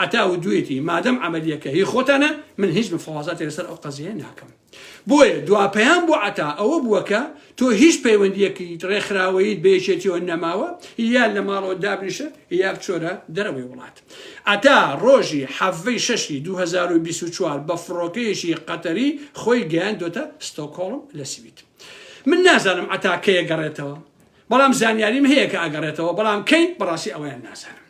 ئەتا و دوێتی مادەم ئەمەلیەکە هی خۆتانە من هیچ مفاوازاتی لەسەر ئەو قەزیە ناکەم بۆیە دواپەیان بۆ ئەتا ئەوە بووەکە تۆ هیچ پەیوەندیەکی ڕێکخراوەیت بێچێتیەوە نەماوە یا لە ماڵەوە دابنیشە یا بچۆرە دەرەوەی وڵات ئەتا ڕۆژی 7/6/2024 بە فڕۆکەیەکی قەتەری خۆی گەیاندۆتە ستۆکۆڵم لە سوید من نازانم ئەتا کەیە گەڕێتەوە بەڵام زانیاریم هەیە کە ئەگەڕێتەوە بەڵام کەی بەڕاستی ئەویان نازانم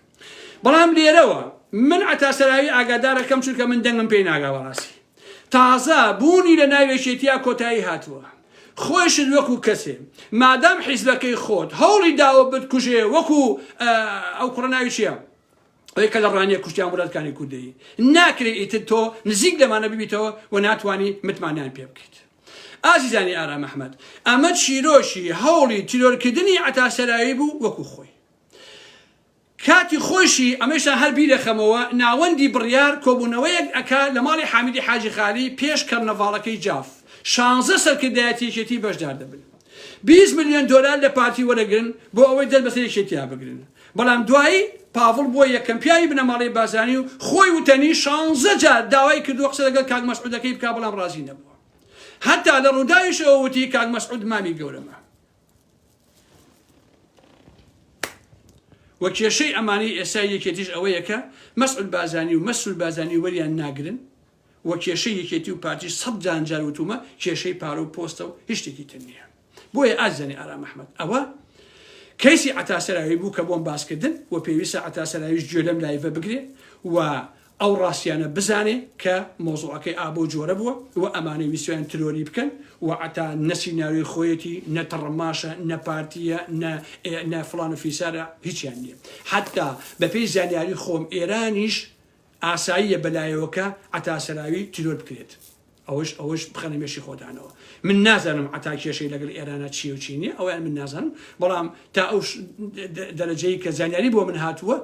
بەڵام لێرەوە من ئەتا سەراوی ئاگادارەکەم چونکە من دەنگم پێی ناگا بەڕاستی تازە بوونی لە ناوێشێتیا کۆتایی هاتووە خۆشت وەکو کەسێ مادام حیزبەکەی خۆت هەوڵی داوە بتکوژێ وەکو ئەو کوڕەناوی چییە ئەوەی کە لە ڕانیە کوشتیان وڵاتەکانی کوردەیی ناکرێت ئیتر تۆ نزیک لەمانە ببیتەوە و ناتوانانی متمانیان پێ بکەیت ئازیزانی ئارام ئەحمەد ئەمە چیرۆشی هەوڵی تیرۆرکردنی ئەتا سەراوی بوو وەکو خۆی کاتی خۆشی ئەمەشان هەر بیرەخەمەوە ناوەندی بڕیار کۆبوونەوەیەک ئەکا لە ماڵی حامیدی حاجی خالی پێش کەرنەڤاڵەکەی جاف 16 سەرکردایەتیەکێتی بەشدار دەبن $20 ملیۆن لە پارتی وەرەگرن بۆ ئەوەی دەست بەسەر یەکێتیا بگرن بەڵام دوایی پاڤڵ بۆ یەکەم پیاوی بنە ماڵی بازانی و خۆی وتەنی 16 جار داوای کردووە قسە لەگەڵ کاک مەسعودەکەی بکا بەڵام ڕازی نەبووە هەتا لە ڕووداویشەوە وتی کاک مەسعود مامی گەورەمە وە کێشەی ئەمانی ئێستا یەکێتیش ئەوەیە کە مەسعود بازانی و مەسعود بازانی وەریان ناگرن وە کێشەی یەکێتی و پارتی 100 جار وتومە کێشەی پارە و پۆستە و هیچ شتێکی تر نییە بۆیە ئازانی ئارام ئەحمەد ئەوە کەیسی ئەتا سەراوی بوو کە بۆم باسکردن و پێویستە ئەتا سەراویش گوێ لەم لایڤە بگرێ و ئەو ڕاستیانە بزانێ کە مۆزوعەکەی ئابۆ جۆرە بووە و ئەمانەی ویستیان ترۆری بکەن و ئەتا نەسیناوی خۆیەتی نەتەڕماشە نەپارتیە نە فڵان و فیسارە هیچیان نییە حتا بەپێی زانیاری خۆم ئێرانیش ئاساییە بەلایەوەکە ئەتا سەراوی تیرۆر بکرێت ئەوش بخەنە مێشی خۆدانەوە من نازانم ئەتا کێشەی لەگەڵ ئێرانە چی و چی نییە ئەویان من نازانم بەڵام تا ئەو دەرەجەی کە زانیاری بۆ من هاتووە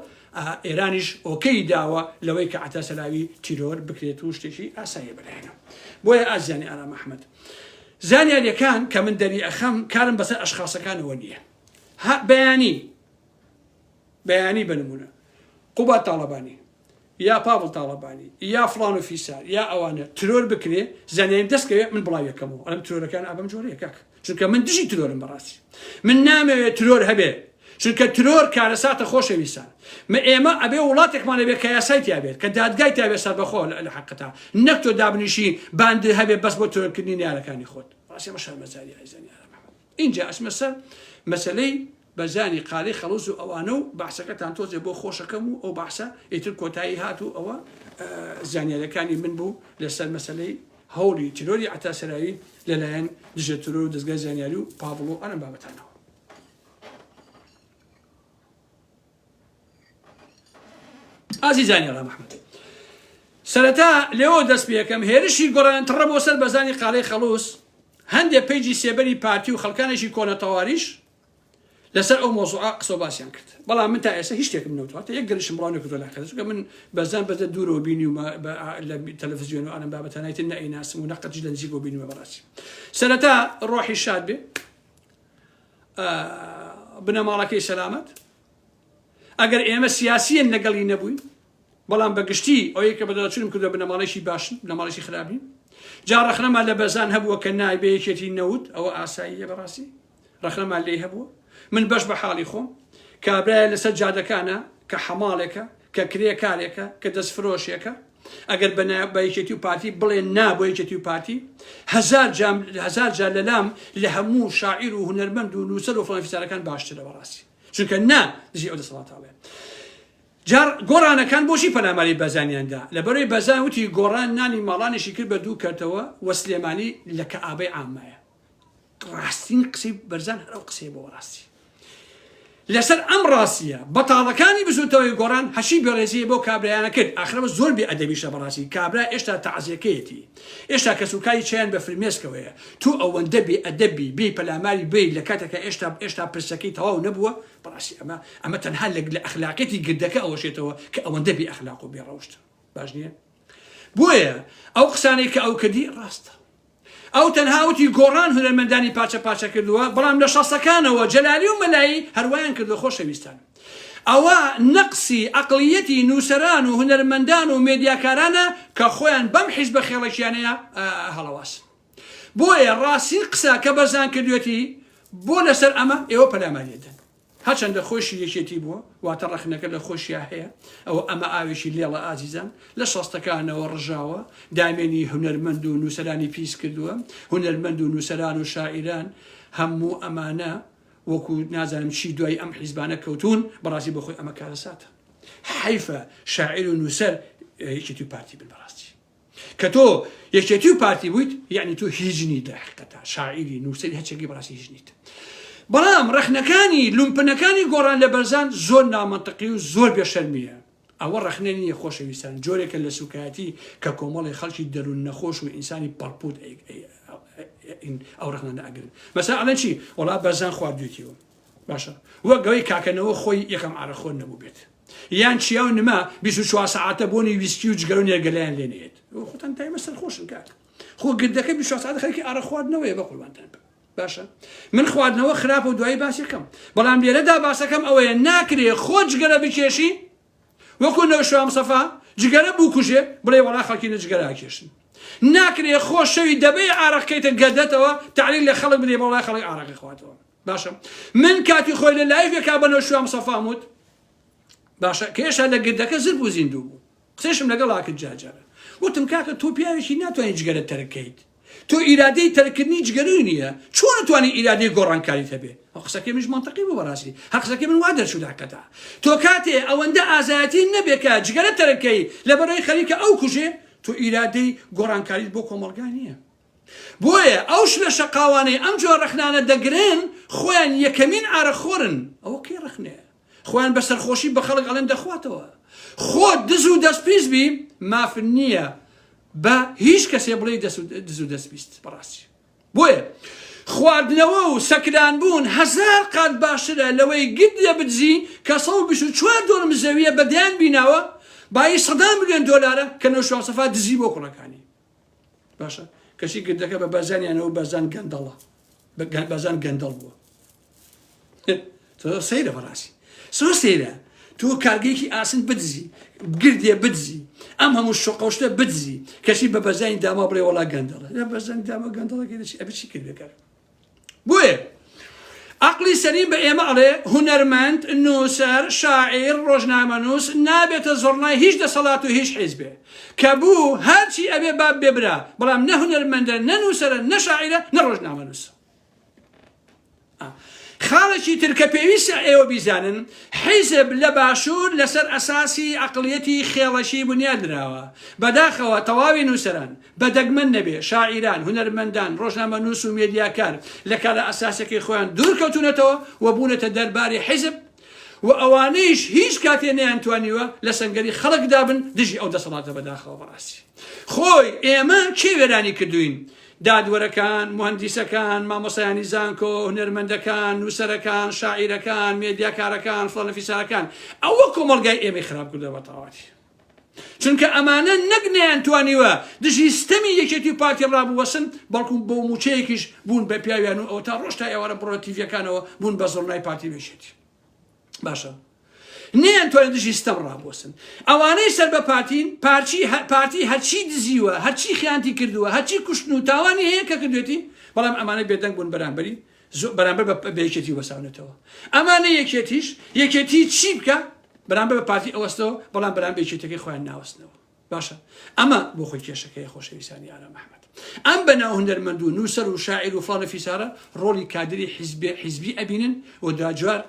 ئێرانیش ئۆکەی داوە لەوەی کە ئەتا سەراوی تیرۆر بکرێت و شتێکی ئاساییە بەلایەنە بۆیە ئازانی ئارام ئەحمەد زانیاریەکان کە من دەری ئەخەم کارم بەسەر ئەشخاصەکانەوە نییە بەیانی بنمونە قوبات تاڵەبانی یا پاڤڵ تاڵەبانی یا فڵان و فیسار یا ئەوانە ترۆر بکرێ زانیاریم دەستکەوێت من بڵاویەکەمەوە ئەم ترۆرەکان ئابەم جۆرەیە کاک چونکە من دژی ترۆرم بەڕاستی من نامەوێت ترۆر هەبێ چونکە ترۆر کارەساتە خۆشەویستان ئێمە ئەبێ وڵاتێکمانە بێت کە یاسایتیا بێت کە دادگای تا بێت سەربەخۆ لە حەقەتا نەک تۆ دابنیشی باند هەبێ بەس بۆ ترۆرکردنی نیارەکانی خۆت ڕاستی ئەمە شەرمەزاری ئازانی ئارام ئەحمەد اینجا ئەچمە سەر مەسەلەی بەزانی قاڵی خەڵوز و ئەوانە و بەحسەکەتان تۆزێ بۆ خۆشەکەم و ئەو بەحسە ئیتر کۆتایی هات و ئەوە زانیاریەکانی من بوو لەسەر مەسەلەی هەوڵی تیرۆری ئەتا سەراوی لەلایەن دژە ترۆر و دەستگای زانیاری و پاڤڵ و ئەم بابەتانەوە ئازیزانی ڕام ئەحمەد سەرەتا لێەوە دەست پێەکەم هێرشی گۆڕانتڕە بۆ سەر بەزانی قاڵەی خەڵووس هەندێک پەیجی سێبەری پارتی و خەڵکانێکی کۆنەتەواریش لەسەر ئەو مۆزوعە قسە باسییان کرد بەڵام من تا ئێستا هیچ شتێکم نەوتواتە یەک گەرشم ڕاونێک کردو لاکەکە من بەزان بەدە دوورەوە بینی و لە تەلەڤیزیۆن و ئەم بابەتانایەتی نەئیناسم و نەقەتیش لە نزیکەوە بینیوە بەڕاستی سەرەتا ڕۆحی شاد بێ بنەماڵەکەی سەلامەت ئەگەر ئێمە سیاسیەن لەگەڵی نەبووین بەڵام بەگشتی ئەوەیە کە بەدەچونم کردو بنەماڵێکی باشن بنەماڵێکی خراپین جا ڕەخنەمان لە بەزان هەبووە کە نایبێ یەکێتی نەوت ئەوە ئاساییە بەڕاستی ڕەخنەمان لێ هەبووە من بەش بە حاڵی خۆم کابرایە لەسەر جادەکانە کە حەماڵێکە کە کرێکارێکە کە دەستفرۆشێکە ئەگەر بە یەکێتی و پارتی بڵێ نا بۆ یەکێتی و پارتی هەزار جار لەلام لە هەموو شاعیر و هونەرمەند و نووسەر و فڵانفیسارەکان باشترە بەڕاستی چونکە نا دژی ئەو دەسەڵاتاڵێ جار گۆڕانەکان بۆشی پەلاماری بەزانیاندا لەبەرەوەی بەزان وتی گۆڕان نانی ماڵانێکی کرد بە دوو کەرتەوە وە سلێمانی لە کەعابەی عامایە ڕاستین قسەی بەرزان هەرەو قسەی بۆ ڕاستی لەسەر ئەم ڕاستیە بەتاڵەکانی بزوتەوەی گۆڕان هەشی بێڕێزیە بۆ کابرایانە کرد ئاخرەوە زۆر بێ ئەدەبیشە بەڕاستی کابرا ئێشتا تەعزیەکەیەتی ئێشتا کەسوکاری چیان بە فرمێسکەوەیە تو ئەوەندە بێ ئەدەبی بێ پەلاماری بێ لە کاتێکە ئێشتا پرسەکەی تەواو نەبووە بەڕاستی ئەمە تەنها لە ئەخلاقێتی گردەکە ئەوەشێتەوە کە ئەوەندە بێ ئەخلاق و بێ ڕەوشتە باش نییە بۆیە ئەو قسانەی کە ئەو کردی ڕاستە ئەو تەنهاوتی گۆڕان هونەرمەندانی پاچە پاچە کردووە بەڵام لە شەسەکانەوە جەلالی و مەلایی هەروایان کردو خۆشەویستان ئەوە نەقسی عەقڵیەتی نووسەران و هونەرمەندان و مێدیاکارانە کە خۆیان بەم حیزب بە خێڵەکیانەیە هەڵەواسن بۆیە ڕاستی قسە کە بەرزان کردوێتی بۆ لەسەر ئەمە ئێوە پەلاماریەدەن هەرچەندە خۆشی یەکێتی بووە واتە ڕەخنەکە لە خۆشییا هەیە ئەوە ئەمە ئاوێکی لێڵە ئازیزان لە شەستەکانەوە ڕژاوە دامێنی هونەرمەند و نووسەرانی پیس کردووە هونەرمەند و نووسەران و شاعیران هەموو ئەمانە وەکو نازانم چی دوای ئەم حیزبانە کەوتون بەڕاستی بەخۆی ئەمە کارەساتە حیفە شاعیر و نووسەر یەکێتی و پارتی بن بەڕاستی کە تۆ یەکێتی و پارتی بوویت یعنی تۆ هیچ نیت حقیقەتە شاعیری نووسەری هەرچێکی بەڕاستی هیچ نیت بەڵام ڕەخنەکانی لومپنەکانی گۆڕان لە بەرزان زۆر نامەنتەقی و زۆر بێشەرمیە ئەوە ڕەخنە نییە خۆشەویستان جۆرێکە لە سوکایەتی کە کۆمەڵی خەڵکی دەروون نەخۆش و ئینسانی پەڕپوت ئەو ڕەخنە ئەگرن مەسا ئەڵەن چی وەڵا بەرزان خواردوێتیەوە باشە وەک گەوەی کاکەنەوە خۆی یەکەم ئارەخۆر نەبوو بێت یان چیا و نما 24 ساعتە بۆنی ویسکی و جگەر و نێرگەلایان لێنێت خۆتان تایمە سەرخۆشن کاک خۆ گردەکە 24 ساعت خەڵکی ئارە خواردنەوەیە بە قوربانتان بە باشە من خواردنەوە خراپە و دوایی باسیەکەم بەڵام لێرەدا باسەکەم ئەوەیە ناکرێ خۆ جگەرە بکێشی وەکو نەوشام سەفا جگەرە بووکوژێ بڵێ وەڵا خەڵکی نەجگەراکێشن ناکرێ خۆ شەوی دەبێ ئارەقەکەیتە گەردەتەوە تعلیل لە خەڵک بدێ وەڵا خەڵک ئارەقی خواتەوە باشە من کاتی خۆی لە لایڤێکا بە نەوشام سەفا وت باشە کێشە لە گردەکە زر بوو زیندوو بوو قسەشم لەگەڵ ئاکرد جاجارە وتم کاکە تۆ پیاوێکی ناتوانێت جگەرە تەرکەیت تۆ ئیرادەی تەرکردنی جگەروی نییە چۆن نتوانانی ئیرادەی گۆڕانکاریت هەبێ ئەو قسەکەی منش مەنتەقی بوو بەڕاستی هەر قسەکەی من وا دەرچووداکەتا تۆ کاتێ ئەوەندە ئازایەتی نەبێکە جگەرە تەرکەی لەبەرەوەی خەریکە ئەو کوژێ تۆ ئیرادەی گۆڕانکاریت بۆ کۆمەڵگا نییە بۆیە ئەو شوێ شەقاوانەی ئەم جۆر ڕەخنانە دەگرن خۆیان یەکەمین ئارەخۆرن ئەوە کێ ڕەخنەیە خۆیان بە سەرخۆشی بە خەڵک ئەڵێن دەخواتەوە خۆ دز و دەستپیس بی مافن نییە بە هیچ کەسێ بڵێ دز و دەستپیست بەڕاستی بۆیە خواردنەوە و سەکران بوون هەزار قات باشترە لەوەی گردە بدزی کە 124 دۆلم زەویە بەدیان بیناوە بای 100 ملیۆن دۆلارە کە نەوشام سەفا دزی بۆ کوڕەکانی باشە کەسی گردەکە بە بەزانیانەوە بەزان گەندەڵە بەزان گەندەڵ بووە تۆ سەیرە بەڕاستی سۆ سەیرە تۆ کارگەیەکی ئاسن بدزی گردێ بدزی ئەم هەموو شۆقەوشتە بدزی کەشی بە بەزانی داما بڵێ وەڵا گەندەڵە لە بەزانی داما گەندەڵەکەی دەچی ئەبێ چی کرد بێکار بۆیە عەقڵی سەلیم بە ئێمە ئەڵێ هونەرمەند نووسەر شاعیر ڕۆژنامەنووس نابێتە زۆڕنای هیچ دەسەڵات و هیچ حیزبێ کە بوو هەرچی ئەبێ باب بێبرا بەڵام نە هونەرمەندە نە نووسەرە نە شاعیرە نە ڕۆژنامەنووسە خاڵێکی ترکە پێویستە ئێوە بیزانن حیزب لە باشوور لەسەر ئەساسی عەقڵیەتی خێڵەشی بنیاد درراوە بەداخەوە تەواوی نووسەران بەدەگمەن نەبێ شاعیران هونەرمەندان ڕۆژنامەنووس و مێدیاکار لە کارە ئەساسەکەی خۆیان دوورکەوتونەتەوە و بوونەتە دەرباری حیزب و ئەوانەیش هیچ کاتێ نەیانتوانیوە لە سەنگەری خەڵک دابن دژی ئەو دەسەڵاتە بەداخەوە بەڕاستی خۆی ئێمە کێ وێرانی کردوین دادوەرەکان مهندیسەکان مامۆسایانی زانکۆ هونەرمەندەکان نووسەرەکان شاعیرەکان مێدیاکارەکان فڵەنەفیسارەکان ئەوە کۆمەڵگای ئێمەی خراپ کردە بە تەواوی چونکە ئەمانە نەک نەیانتوانیوە دژی ستەمی یەکێتی پارتی ڕابوەسن بەڵکو بۆ موچەیەکیش بوون بە پیاویان و ئەو تا ڕۆژ تا ئێوارە بڕۆتیڤەکانەوە بوون بە زۆرنای پارتی بێشێتی باشە نەیانتوانێت دژی ستەم ڕابوەسن ئەوانەی سەر بە پارتی هەرچی دزیوە هەرچی خیانتی کردووە هەرچی کوشتن و تاوانی هەیە کە کردوێتی بەڵام ئەمانە بێدەنگ بوون بەرامبەری بەرامبەر بە یەکێتی وەساونێتەوە ئەمانە یەکێتی چی بکە بەرامبەر بە پارتی ئەوەستەوە بەڵام بەرامبەر یەکێتەکەی خۆیان ناوەستنەوە باشە ئەمە بۆ خۆی کێشەکەی خۆشەویستانی ئارا محەممەد ئەم بەناو هونەرمەند و نووسەر و شاعیر و فڵەنەفیسارە ڕۆڵی کادری حیزبی ئەبینن و داجوار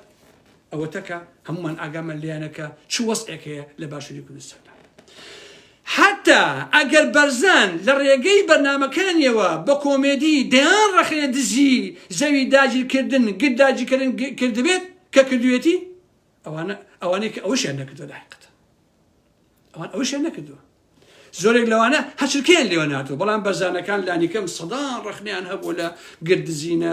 ئەوەتەکە هەمومان ئاگامە لیانەکە چ وەسعێک هەیە لە باشووری کوردستان حتا ئەگەر بەرزان لە ڕێگەی بەرنامەکانیەوە بە کۆمێدی دەیان ڕەخێ دزی زەوی داگیرکردن گرد داگیرکردن کردبێت کە کردوێتی ئەوانەی کە ئەوشیان نەکردووە لە حقیقەت ئەوان ئەوشیان نەکردووە زۆرێک لەوانە هەچرکیان لێوە ناتوە بەڵام بەرزانەکان لانیکەم سەدان ڕەخنیان هەبوو لە گردزینە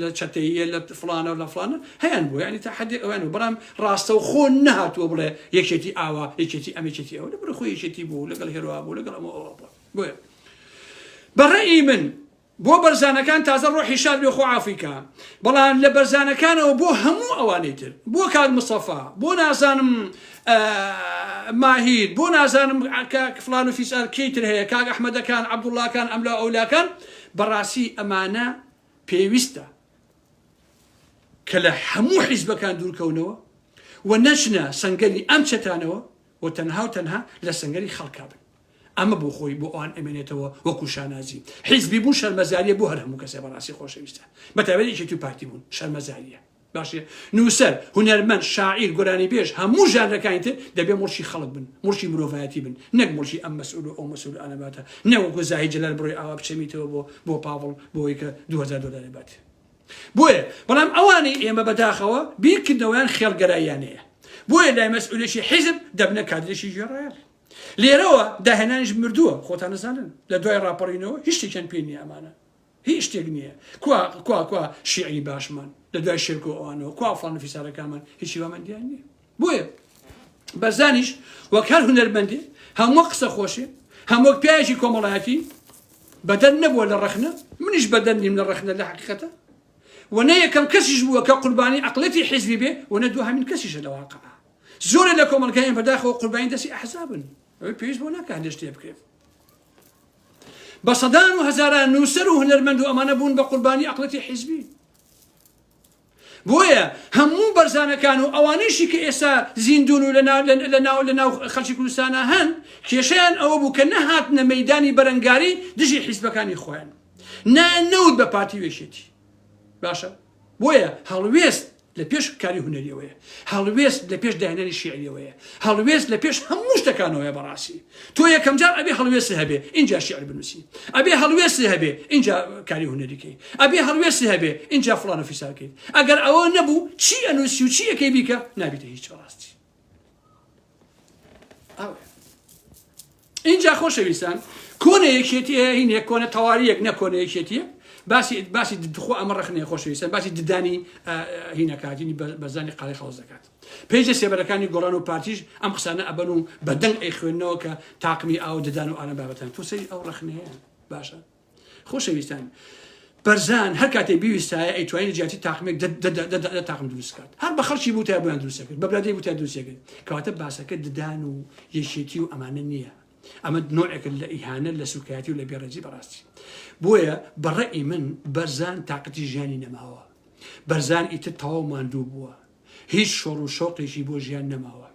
لە چەتەیە لە فڵانە و لە فڵانە هەیان بوو یعنی تا حەدێک ئەویان و بەڵام ڕاستە و خۆ نەهاتووە بڵێ یەکێتی ئاوا یەکێتی ئەمێکێتی ئەوە لە بڕ خۆی یەکێتی بوو لەگەڵ هێروا بوو لەگەڵ ئەمە ئەوە بوو بۆیە بەڕێی من بۆ بەرزانەکان تازە ڕۆحی شاد بێ خۆ عافیکە بەڵام لە بەرزانەکانەوە بۆ هەموو ئەوانەی تر بۆ کاک مستەفا بۆ نازانم ماهید بۆ نازانم فڵان و فیسار کەیتر هەیە کاک ئەحمەدەکان عەبدوڵڵاکان ئەملا ئەولاکان بەڕاستی ئەمانە پێویستە کە لە هەموو حیزبەکان دوورکەونەوە و نەچنە سەنگەری ئەم چەتانەوە و تەنها لە سەنگەری خەڵکا بن ئەمە بۆ خۆی بۆ ئەوان ئەمێنێتەوە وەکو شانازی حیزبی بوون شەرمەزاریە بۆ هەر هەموو کەسێ بەڕاستی خۆشەویستە بەتایبەتی یەکێتی و پارتی بوون شەرمەزاریە باشە نووسەر هونەرمەند شاعیر گۆرانی بێژ هەموو ژانرەکانی تر دەبێ مڵکی خەڵک بن مڵکی مرۆڤایەتی بن نەک مڵکی ئەم مەسئول و ئەو مەسئول ئەنەباتە نەوەکو زاهی جەلال بڕۆی ئاوا بچەمیتەوە بۆ پاوڵ بۆی کە 2000 دلار بات بۆیە بەڵام ئەوانەی ئێمە بەداخەوە بیرکردنەوەیان خێڵگەراییانەیە بۆیە لای مەسئولێکی حیزب دەبنە کادرێکی ژێڕایەڵ لێرەوە داهێنانیش مردووە خۆتان نزانن لە دوای ڕاپەڕینەوە هیچ شتێکیان پێ نییە ئەمانە هیچ شتێک نییە کوا شیعی باشمان لە دوای شێرک و ئەوانەوە کوا فڵەنەفیسارەکانمان هیچی وامەندیان نییە بۆیە بەرزانیش وەک هەر هونەرمەندێ هەموو قسە خۆشێ هەموو پیاوێکی کۆمەڵایەتی بەدەن نەبووە لە ڕەخنە منیش بەدەن نیم لە ڕەخنە لە حەقیقەتە و نە یەکەم کەسیش بووە کە قوربانی عەقڵەتی حیزبی بێ و نە دووهەمین کەسیشە لە واقعە زۆرە لە کۆمەڵگەیان بەداخەوە قوربانی دەستی ئەحزابن ئەوەی پێویست بۆ ناکات هەندێک شتێ بکرێت بە سەدان و هەزاران نووسەر و هونەرمەند و ئەمانە بوون بە قوربانی عەقڵەتی حیزبی بۆیە هەموو بەرزانەکان و ئەوانەیشی کە ئێستا زیندون و لەناو خەڵکی کوردستانە هەن کێشەیان ئەوە بوو کە نەهاتنە مەیدانی بەرەنگاری دژی حیزبەکانی خۆیان نەوت بە پارتی وێشێتی باشە بۆیە هەڵوێست لە پێش کاری هونەریەوەیە هەڵوێست لە پێش داهێنانی شیعریەوەیە هەڵوێست لە پێش هەموو شتەکانەوەیە بەڕاستی تۆ یەکەم جار ئەبێ هەڵوێست هەبێ اینجا شیعر بنووسی ئەبێ هەڵوێست هەبێ اینجا کاری هونەریکەی ئەبێ هەڵوێست هەبێ اینجا فڵانە فیساکەیت ئەگەر ئەوە نەبوو چی ئەنووسی و چی ئەەکەی بیکە نابێتە هیچ بەڕاستی اینجا خۆشەویستان کۆنە یەکێتیە هینێک کۆنە تەواریەک نە کۆنە یەکێتیە باسی دخۆ ئەمە ڕخنێ خۆشەویستان باسی ددانی هینەکاتینی بەزانی قاڵی خەڵز دەکات پێیجە سێبەرەکانی گۆڕان و پارتیش ئەم قسانە ئەبەن و بەدەنگ ئەی خوێندنەوە کە تاقمی ئاو ددان و ئانە بابەتان تۆسەری ئەو ڕخنەیە باشە خۆشەویستان بەرزان هەر کاتێ بیویستایە ئەیتوانین جیاتی تاقمێک تاقم دروست کات هەر بە خەڵکی بوو تا بۆیان دروست کرد بە برادەی بوو تا دروست کرد کەواتە باسەکە ددان و یەکێتی و ئەمانە نییە ئەمە نوعێک لە ئیهانە لە سوکایەتی و لە بێڕێزی بەڕاستی بۆیە بەڕێی من بەرزان تااقەتی ژیانی نەماوە بەرزان ئیتر تەواو ماندوو بووە هیچ شۆڕ و شۆقێکی بۆ ژیان نەماوە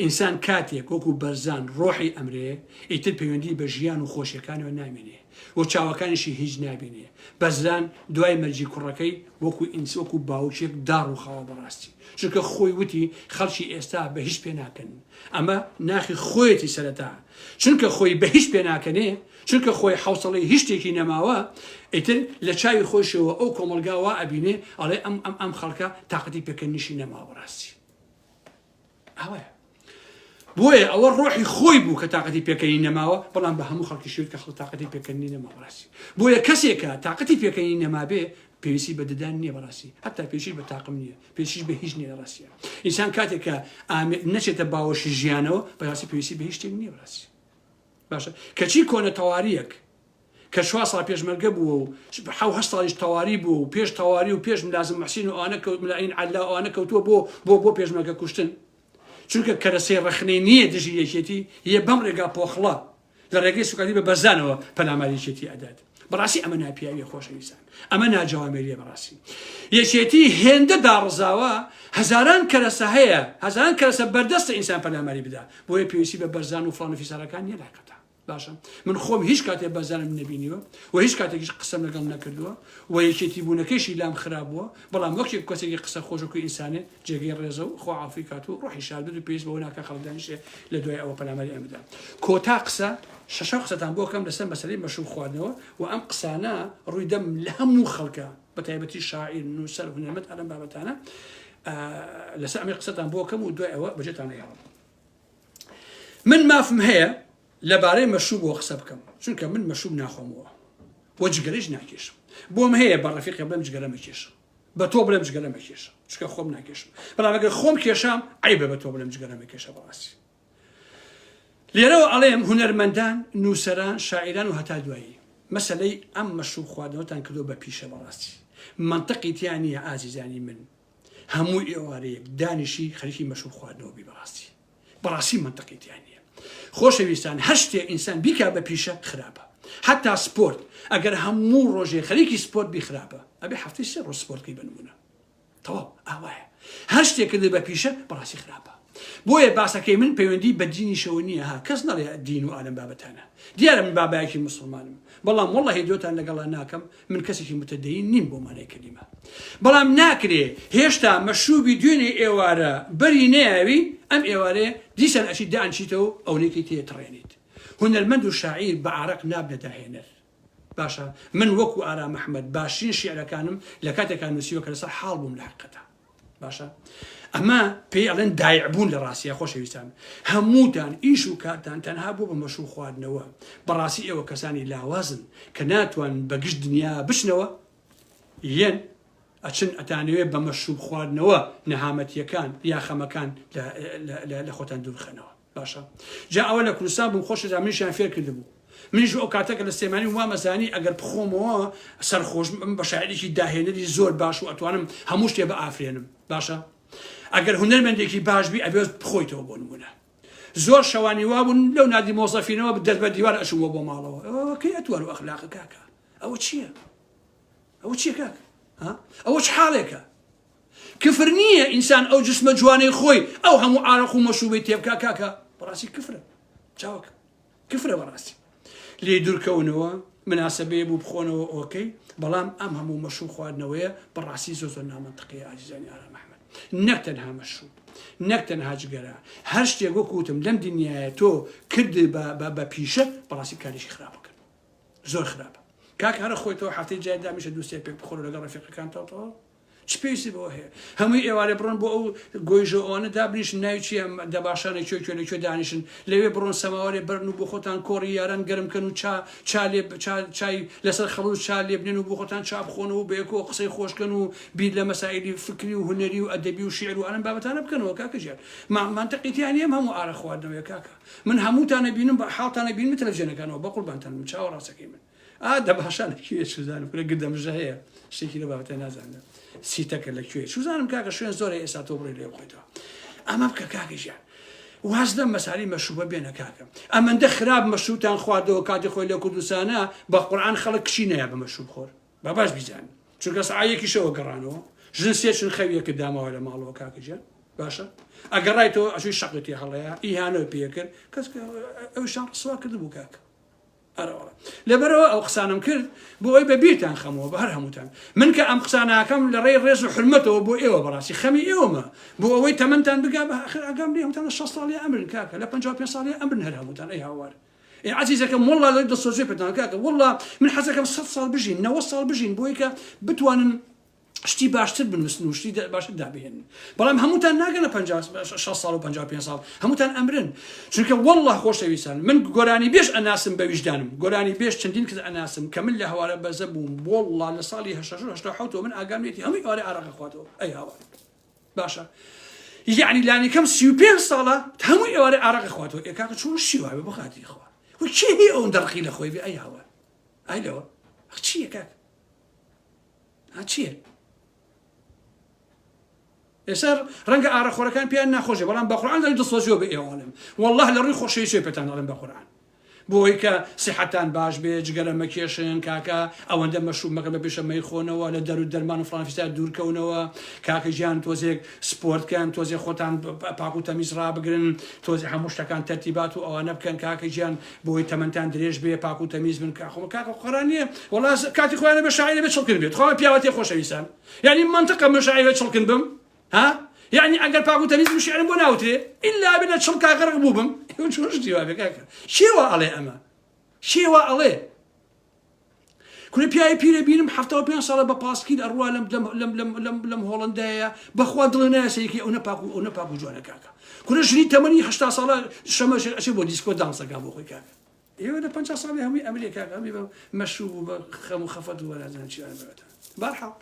ئینسان کاتێک وەکو بەرزان ڕۆحی ئەمرێ ئیتر پەیوەندی بە ژیان و خۆشیەکانەوە نامێنێ و چاوەکانیشی هیچ نابێنێ بەرزان دوای مەرجی کوڕەکەی وەکو باوچێک داڕ و خاوە بەڕاستی چونکە خۆی وتی خەڵکی ئێستا بە هیچ پێ ناکەن ئەمە ناخی خۆیەتی سەرەتا چونکە خۆی بە هیچ پێ ناکەنێ چونکە خۆی حوسڵی هیچ شتێکی نەماوە ئیتر لە چاوی خۆشەوە ئەو کۆمەلگاوە ئەبینێ ئەڵێ ئەم خەڵکە تااقەتی پێکەنیشی نەما بەڕاستی ئەوەیە بۆیە ئەوە ڕۆحی خۆی بوو کە تااقەتی پێکەنی نەماوە بەڵام بە هەموو خەڵکی شوێت کە تااقەتی پێکەنی نەما بەڕاستی بۆیە کەسێکە تااقەتی پێکەنی نەما بێ پێویستی بە ددان نییە بەڕاستی هەتا پێشی بە تاقم نییە پێشیش بە هیچ نییە ڕاستیە ئینسان کاتێککە نەچێتە باوەشی ژیانەوە بەڕاستی پێویستی بە هیچ شتێک نییە بەڕاستی باشە کەچی کۆنە تەواریەک کە 4 ساڵ پێشمەرگە بووە و 7 ساڵیش تەواری بوو و پێش تەواری و پێش ملازم محسین و ئەوانە کەوت ملاین عەلا ئەوانە کەوتووە بۆ پێشمەرگە کوشتن چونکە کەرەسەی ڕەخنەی نییە دژی یەکێتی یە بەم ڕێگا پۆخڵە لە ڕێگەی سوکاتی بە بەرزانەوە پەلاماریەتی ئەدات بەڕاستی ئەمە ناپیاویە خۆشەویستان ئەمە ناجەوامێریە بەڕاستی یەکێتی هێندە داڕزاوە هەزاران کەرەسە هەیە هەزاران کەرەسە بەردەستە ئینسان پەلاماری بدا بۆیە پێویستی بە بەرزان و فڵان و فیسارەکان نییە لاکەتە باشە من خۆم هیچ کاتێ بەزانم نەبینیوە و هیچ کاتێکیش قسەم لەگەڵ نەکردووە و یەکێتی بوونەکەیشی لام خراپ بووە بەڵام وەکێک کەسێکی قسە خۆشک و ئینسانێ جێگەی ڕێزە و خۆ عافی کات و ڕۆحی شاد بێت و پێویست بەوە ناکە خەڵکدانیشێ لە دوای ئەوە پەلاماری ئەمەدا کۆتا قسە شەش قسەتان بۆ کەم لەسەر مەسەلەی مەشروب خواردنەوە و ئەم قسانە ڕووی دەم لە هەموو خەڵکە بە تایبەتی شاعیر نووسەر و هونەرمەند ئەلەم بابەتانە لەسەر ئەمە قسەتان بۆ کەم و دوای ئەوە بەجێتان هێڵم من مافم هەیە لەبارەی مەشروب بۆ قسە بکەم چونکە من مەشروب ناخۆمەوە بۆ جگەرەش ناکێشم بۆم هەیە بە ڕەفیقە بڵێم جگەرە مەکێشم بە تۆ بڵێم جگەرە مەکێشم چونکە خۆم ناکێشم بەڵام ئەگەر خۆم کێشام عیبە بە تۆ بڵێم جگەرە مەکێشە بەڕاستی لێرەوە ئەڵێم هونەرمەندان نووسەران شاعیران و هەتا دوایی مەسەلەی ئەم مەشروب خواردنەوەتان کردو بە پیشە بەڕاستی منطقی تیان نییە ئازیزانی من هەموو ئێوارەیەک دانیشی خەریکی مەشروب خواردنەوە بی بەڕاستی منطقی تیان نییە خۆشەویستان هەر شتێک ئینسان بیکا بە پیشە خراپە حتا سپۆرت ئەگەر هەموو ڕۆژێ خەریکی سپۆرت بی خراپە ئەبێ هەفتەی 3 ڕۆژ سپۆرتکەی بنمونە تەواو ئاوایە هەر شتێک کرد بە پیشە بەڕاستی خراپە بۆیە باسەکەی من پەیوەندی بە دینیشەوە نییە ها کەس نەڵێ دین و ئالەم بابەتانە دیارە من بابایەکی مسلمانم بەڵام وەڵڵاهی دۆتان لەگەڵا ناکەم من کەسێکی متەدەین نیم بۆ مانای کەلیمە بەڵام ناکرێ هێشتا مەشروبی دوێنێ ئێوارە بەری نەیاوی ئەم ئێوارەیە دیسان ئەچی دانچیتەوە ئەوەیەکی تێتڕێنیت هونەرمەند و شاعیر بە عارەق نابنێتە هێنەر باشە من وەکو ئارام ئەحمەد باشترین شیعرەکانم لە کاتێکان نووسیوە کە لەسەر حاڵ بووم لە حەقیقەتە باشە ئەمە پێی ئەڵێن دایعبوون لە ڕاستیە خۆشەویستان هەمووتان ئیش و کارتان تەنها بوو بە مەشروب خواردنەوە بەڕاستی ئێوە کەسانی لاوازن کە ناتوان بەگشت دنیا بشنەوە یەن ئەچن ئەتانەوێت بە مەشروب خواردنەوە نەهامەتیەکان یا خەمەکان لە خۆتان دوورخەنەوە باشە جا ئەوە لە کوردستان بووم خۆشەدا منیشیان فێر کردبوو منیش ئەو کاتەکە لە سلێمانی وامەزانی ئەگەر بخۆمەوە سەرخۆش بە شاعیرێکی داهێنەری زۆر باش و ئەتوانم هەموو شتێ بە ئافرێنم باشە ئەگەر هونەرمەندێکی باشبی ئەبێت بخۆیتەوە بۆ نمونە زۆر شەوانی وابوون لەو نادی مۆزەفینەوە دەست بە دیوار ئەچووە بۆ ماڵەوە کەی ئەتوان و ئەخلاقە کاکە ئەوە چییە ئەوە چییە کاکە ئەوە چ حاڵێکە کفر نییە ئینسان ئەو جسمە جوانەی خۆی ئەو هەموو عارەق و مەشروبەی تێبکا کاکە بەڕاستی کفرە چاوەکە کفرە بەڕاستی لێ دوورکەونەوە مناسبەیە بوو بخۆنەوە ئۆکەی بەڵام ئەم هەموو مەشروب خواردنەوە بەڕاستی زۆر نامەنتەقیە ئازیزانی ئارام ئەحمەد نەک تەنها مەشروب نەک تەنها جگەرە هەر شتێک وەکوتم لەم دنیایە تۆ کرد بە پیشە بەڕاستی کاریشی خراپەکەن زۆر خراپە کاکە هەرە خۆی تۆ هەفتەی جای دامیشە دووسێ پێک بخۆر لەگەڵ ڕەفیقەکانتەوە چ پێویستی بەوە هەیە هەمووی ئێوارێ بڕۆن بۆ ئەو گۆیژەوانە دابنیشن ناوی چیە دەباشانە کوێ لەکوێ دانیشن لەوێ بڕۆن سەماوارێ بەرن و بۆ خۆتان کۆڕی یاران گەرمکەن و چای لەسەر خەڵوت چا لێ بنێن و بۆ خۆتان چا بخۆنەوە بەیەکەوە قسەی خۆشکەن و بیر لە مەسائلی فکری و هونەری و ئەدەبی و شیعر و ئەلەم بابەتانە بکەنەوە کاکە ژیان مانتەقیتیان نیە هەموو ئارە خواردنەوەیە کاکە من هەمووتانە بینم بە حاڵتانە بینم تەلەڤیزیۆنەکانەوە بە قوربانتان من چاوە ڕاستەکەی من دەباشانە کوێ سوزانم لە گردەمژە هەیە شتێکی لە بابەتە نازانم سیتەکە لەکوێ سوزانم کاکە شوێن زۆرە ئێستا تۆ بڕێ لێ بخۆیتەوە ئەمە بکە کاکە ژیان واز لەم مەسالی مەشروبە بێنە کاکە ئەمەندە خراپ مەشروبتان خواردەوە کاتی خۆی لە کوردستانە بە قورئان خەڵک کشی نەیە بە مەشروب خۆر بە باش بیزانن چونکە سەعایەکیشەوە گەڕانەوە ژن سێچن خەویەکە داماوە لە ماڵەوە کاکە ژیان باشە ئەگەڕایتەوە ئەشوی شەقەتی هەڵەیە ئیهانەوە پێکرد کەس ئەوشان ڕسوا کردبوو کاکە لەبەرەوە ئەو قسانم کرد بۆ ئەوی بە بیرتان خەمەوە بە هەر هەمووتان من کە ئەم قساناکەم لە ڕێی ڕێز و حرمەتەوە بۆ ئێوە بەڕاستی خەمی ئێوەمە بۆ ئەوەی تەمەنتان بگا بە ئاخر ئەگەم لێ هەمووتان لە 6 ساڵی ئەمرن کاکە لە 55 ساڵی ئەمرن هەر هەمووتان ئەی هاوار عزیزەکەم وەڵڵا لە دەسۆزێ پێتان کاکە وەڵڵا من حەزەکەم 100 ساڵ بژین 90 ساڵ بژین بۆی کە بتوانن شتی باشتر بنووسن و شتی باشتر دابێن بەڵام هەمووتان ناگەنە 6 ساڵ و 55 ساڵ هەمووتان ئەمرن چونکە والله خۆشەویستان من گۆرانی بێش ئەناسم بە ویژدانم گۆرانی بێش چەندین کەس ئەناسم کە من لە هەوارە بەزە بووم والله لە ساڵی 1970 من ئاگامێتی هەمووی ئەوارە عراقی خواتەوە ئەی هاوار باشە یعنی لانی کەم 35 ساڵە هەمووی ئێوارە عراقی خواتەوە ئێکاکە چۆن شیوە بە بخاتی خوا و چی هی ئەوەن دەڕقی لە خۆی بێ ئەی هاوار ئەی لەوە چییە کاک چییە ئێستا ڕەنگە ئاڕەخۆرەکان پێیان ناخۆشە بەڵام بە قورئان دەڵێن دەسۆزیەوە بە ئێوەڵم والله لە ڕووی خۆشەویستی پێتان دەڵێن بە قورئان بۆی کە سیحەتان باش بێ جگەرە مەکێشن کاکە ئەوەندە مەشروب مەکە بە پێشە مەیخۆنەوە لە دەرو دەرمان و فڵانفیستا دوورکەونەوە کاکە ژیان تۆزێک سپۆرتکەن تۆزێک خۆتان پاک و تەمیز ڕابگرن تۆزی هەموو شتەکان تەرتیبات و ئەوانە بکەن کاکە ژیان بۆی تەمەنتان درێژ بێ پاک و تەمیز بن کاکە قورئانیە والله کاتی خۆیانە بە شاعیرە بێ چڵکن بێت خۆ پیاوەتی خۆشەویستان یعنی منطقە من شاعیرە چڵکن بم ها يعني أجر باقو تميز مش يعني بناوتي إلا بنا تشل كاغر غبوبم شو جديوا بك شيوا عليه أما شيوا عليه كل بياي بيري بينم حتى وبين صار بباسكيد أروى لم هولندية بخواد لناس هيك أنا باقو جوانا كاكا كل جري 80 صار شمس أشي بو ديسكو دانسا قابو خوي كاكا إيوه أنا 5 صار همي أمريكا همي مشروب خم خفض ولا زين شيء برحب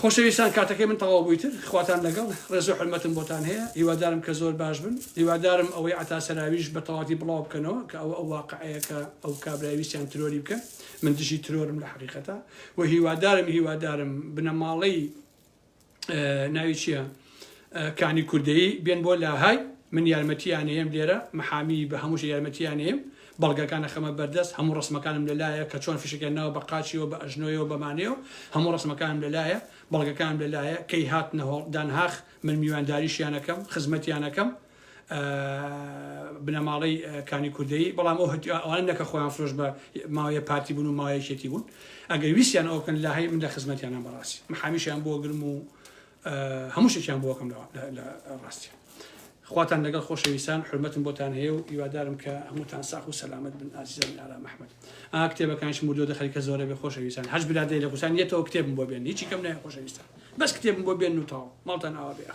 خۆشەویستان کاتەکەی من تەواو بوویتر خواتان لەگەڵ ڕێز و حرمەتم بۆتان هەیە هیوادارم کە زۆر باش بن هیوادارم ئەوەی عتاسەراویش بە تەواتی بڵاو بکەنەوە کە ئەو واقعەیە کە ئەو کابراویستیان ترۆری بکەن من دژی ترۆرم لە حقیقەتە و هیوادارم بنەماڵەی ناوی چییە کانی کوردەیی بێن بۆ لاهای من یارمەتیان هەیەم لێرە مەحامی بە هەمووش یارمەتیان هەیەم بەڵگەکانە خەمە بەردەست هەموو ڕسمەکانم لەلایە کە چۆن فیشەکەن ناوە بە قاچیەوە بە ئەژنۆیەوە بەمانەوە هەموو ڕسمەکانم لەلایە بەڵگەکانم لەلایە کەی هاتنەوە دانهاخ من میوانداریشیانەکەم خزمەتیانەکەم بنەماڵەی کانی کوردەیی بەڵام ئەوان نەکە خۆیان فرۆش بە ماوەیە پارتی بوون و ماوەیەکێتی بوون ئەگەر ویستیان ئەوکەن لاهای من لە خزمەتیانە بەڕاستی محامیشیان بۆ گرم و هەموو شتێکیان بۆکەم لە ڕاستی خواتان لەگەڵ خۆشەویستان حرمەتم بۆتان هەیە و هیوادارم کە هەمووتان ساق و سەلامەت بن ئازیزانی ئارام ئەحمەد کتێبەکانش مودۆ دەخەریکە زۆرە بێ خۆشەویستان هەش برادەی لە کوردستان یەتەوە کتێبم بۆ بێن هیچی کەم نایە خۆشەویستان بەس کتێبم بۆ بێن و تاو ماڵتان ئاوا بێ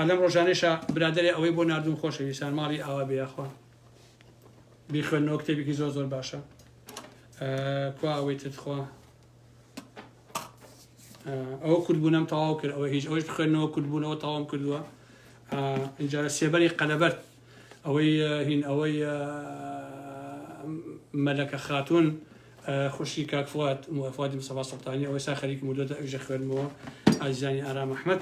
لەم ڕۆژانەیشە برادەری ئەوەی بۆ ناردوم خۆشەویستان ماڵی ئاوا بێ ئەخوا بیخوێنەوە کتێبێکی زۆر باشە کوا ئەوەی تخوا ئەوە کوردبوونم تەواو کرد ئەوە هیچ ئەوەش بخوێنەوە کوردبوونەوە تەواوم کردووە اینجا سێبەری قەلەبەر ئەوەی هین ئەوەی مەلەکە خاتون خوشی کاک فوادی مستەفا سوڵتانی ئەوەی سا خەریکی مودۆ ئەوژە خوێنمەوە ئازیزانی ئارام ئەحمەد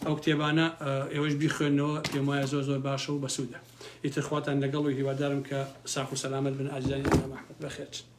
ئەو کتێبانە ئێوەش بیخوێنەوە پێم وایە زۆر باشە و بەسوودە ئیتر خواتان لەگەڵ و هیوادارم کە ساق و سەلامەت بن ئازیزانی ئارام ئەحمەد بەخێر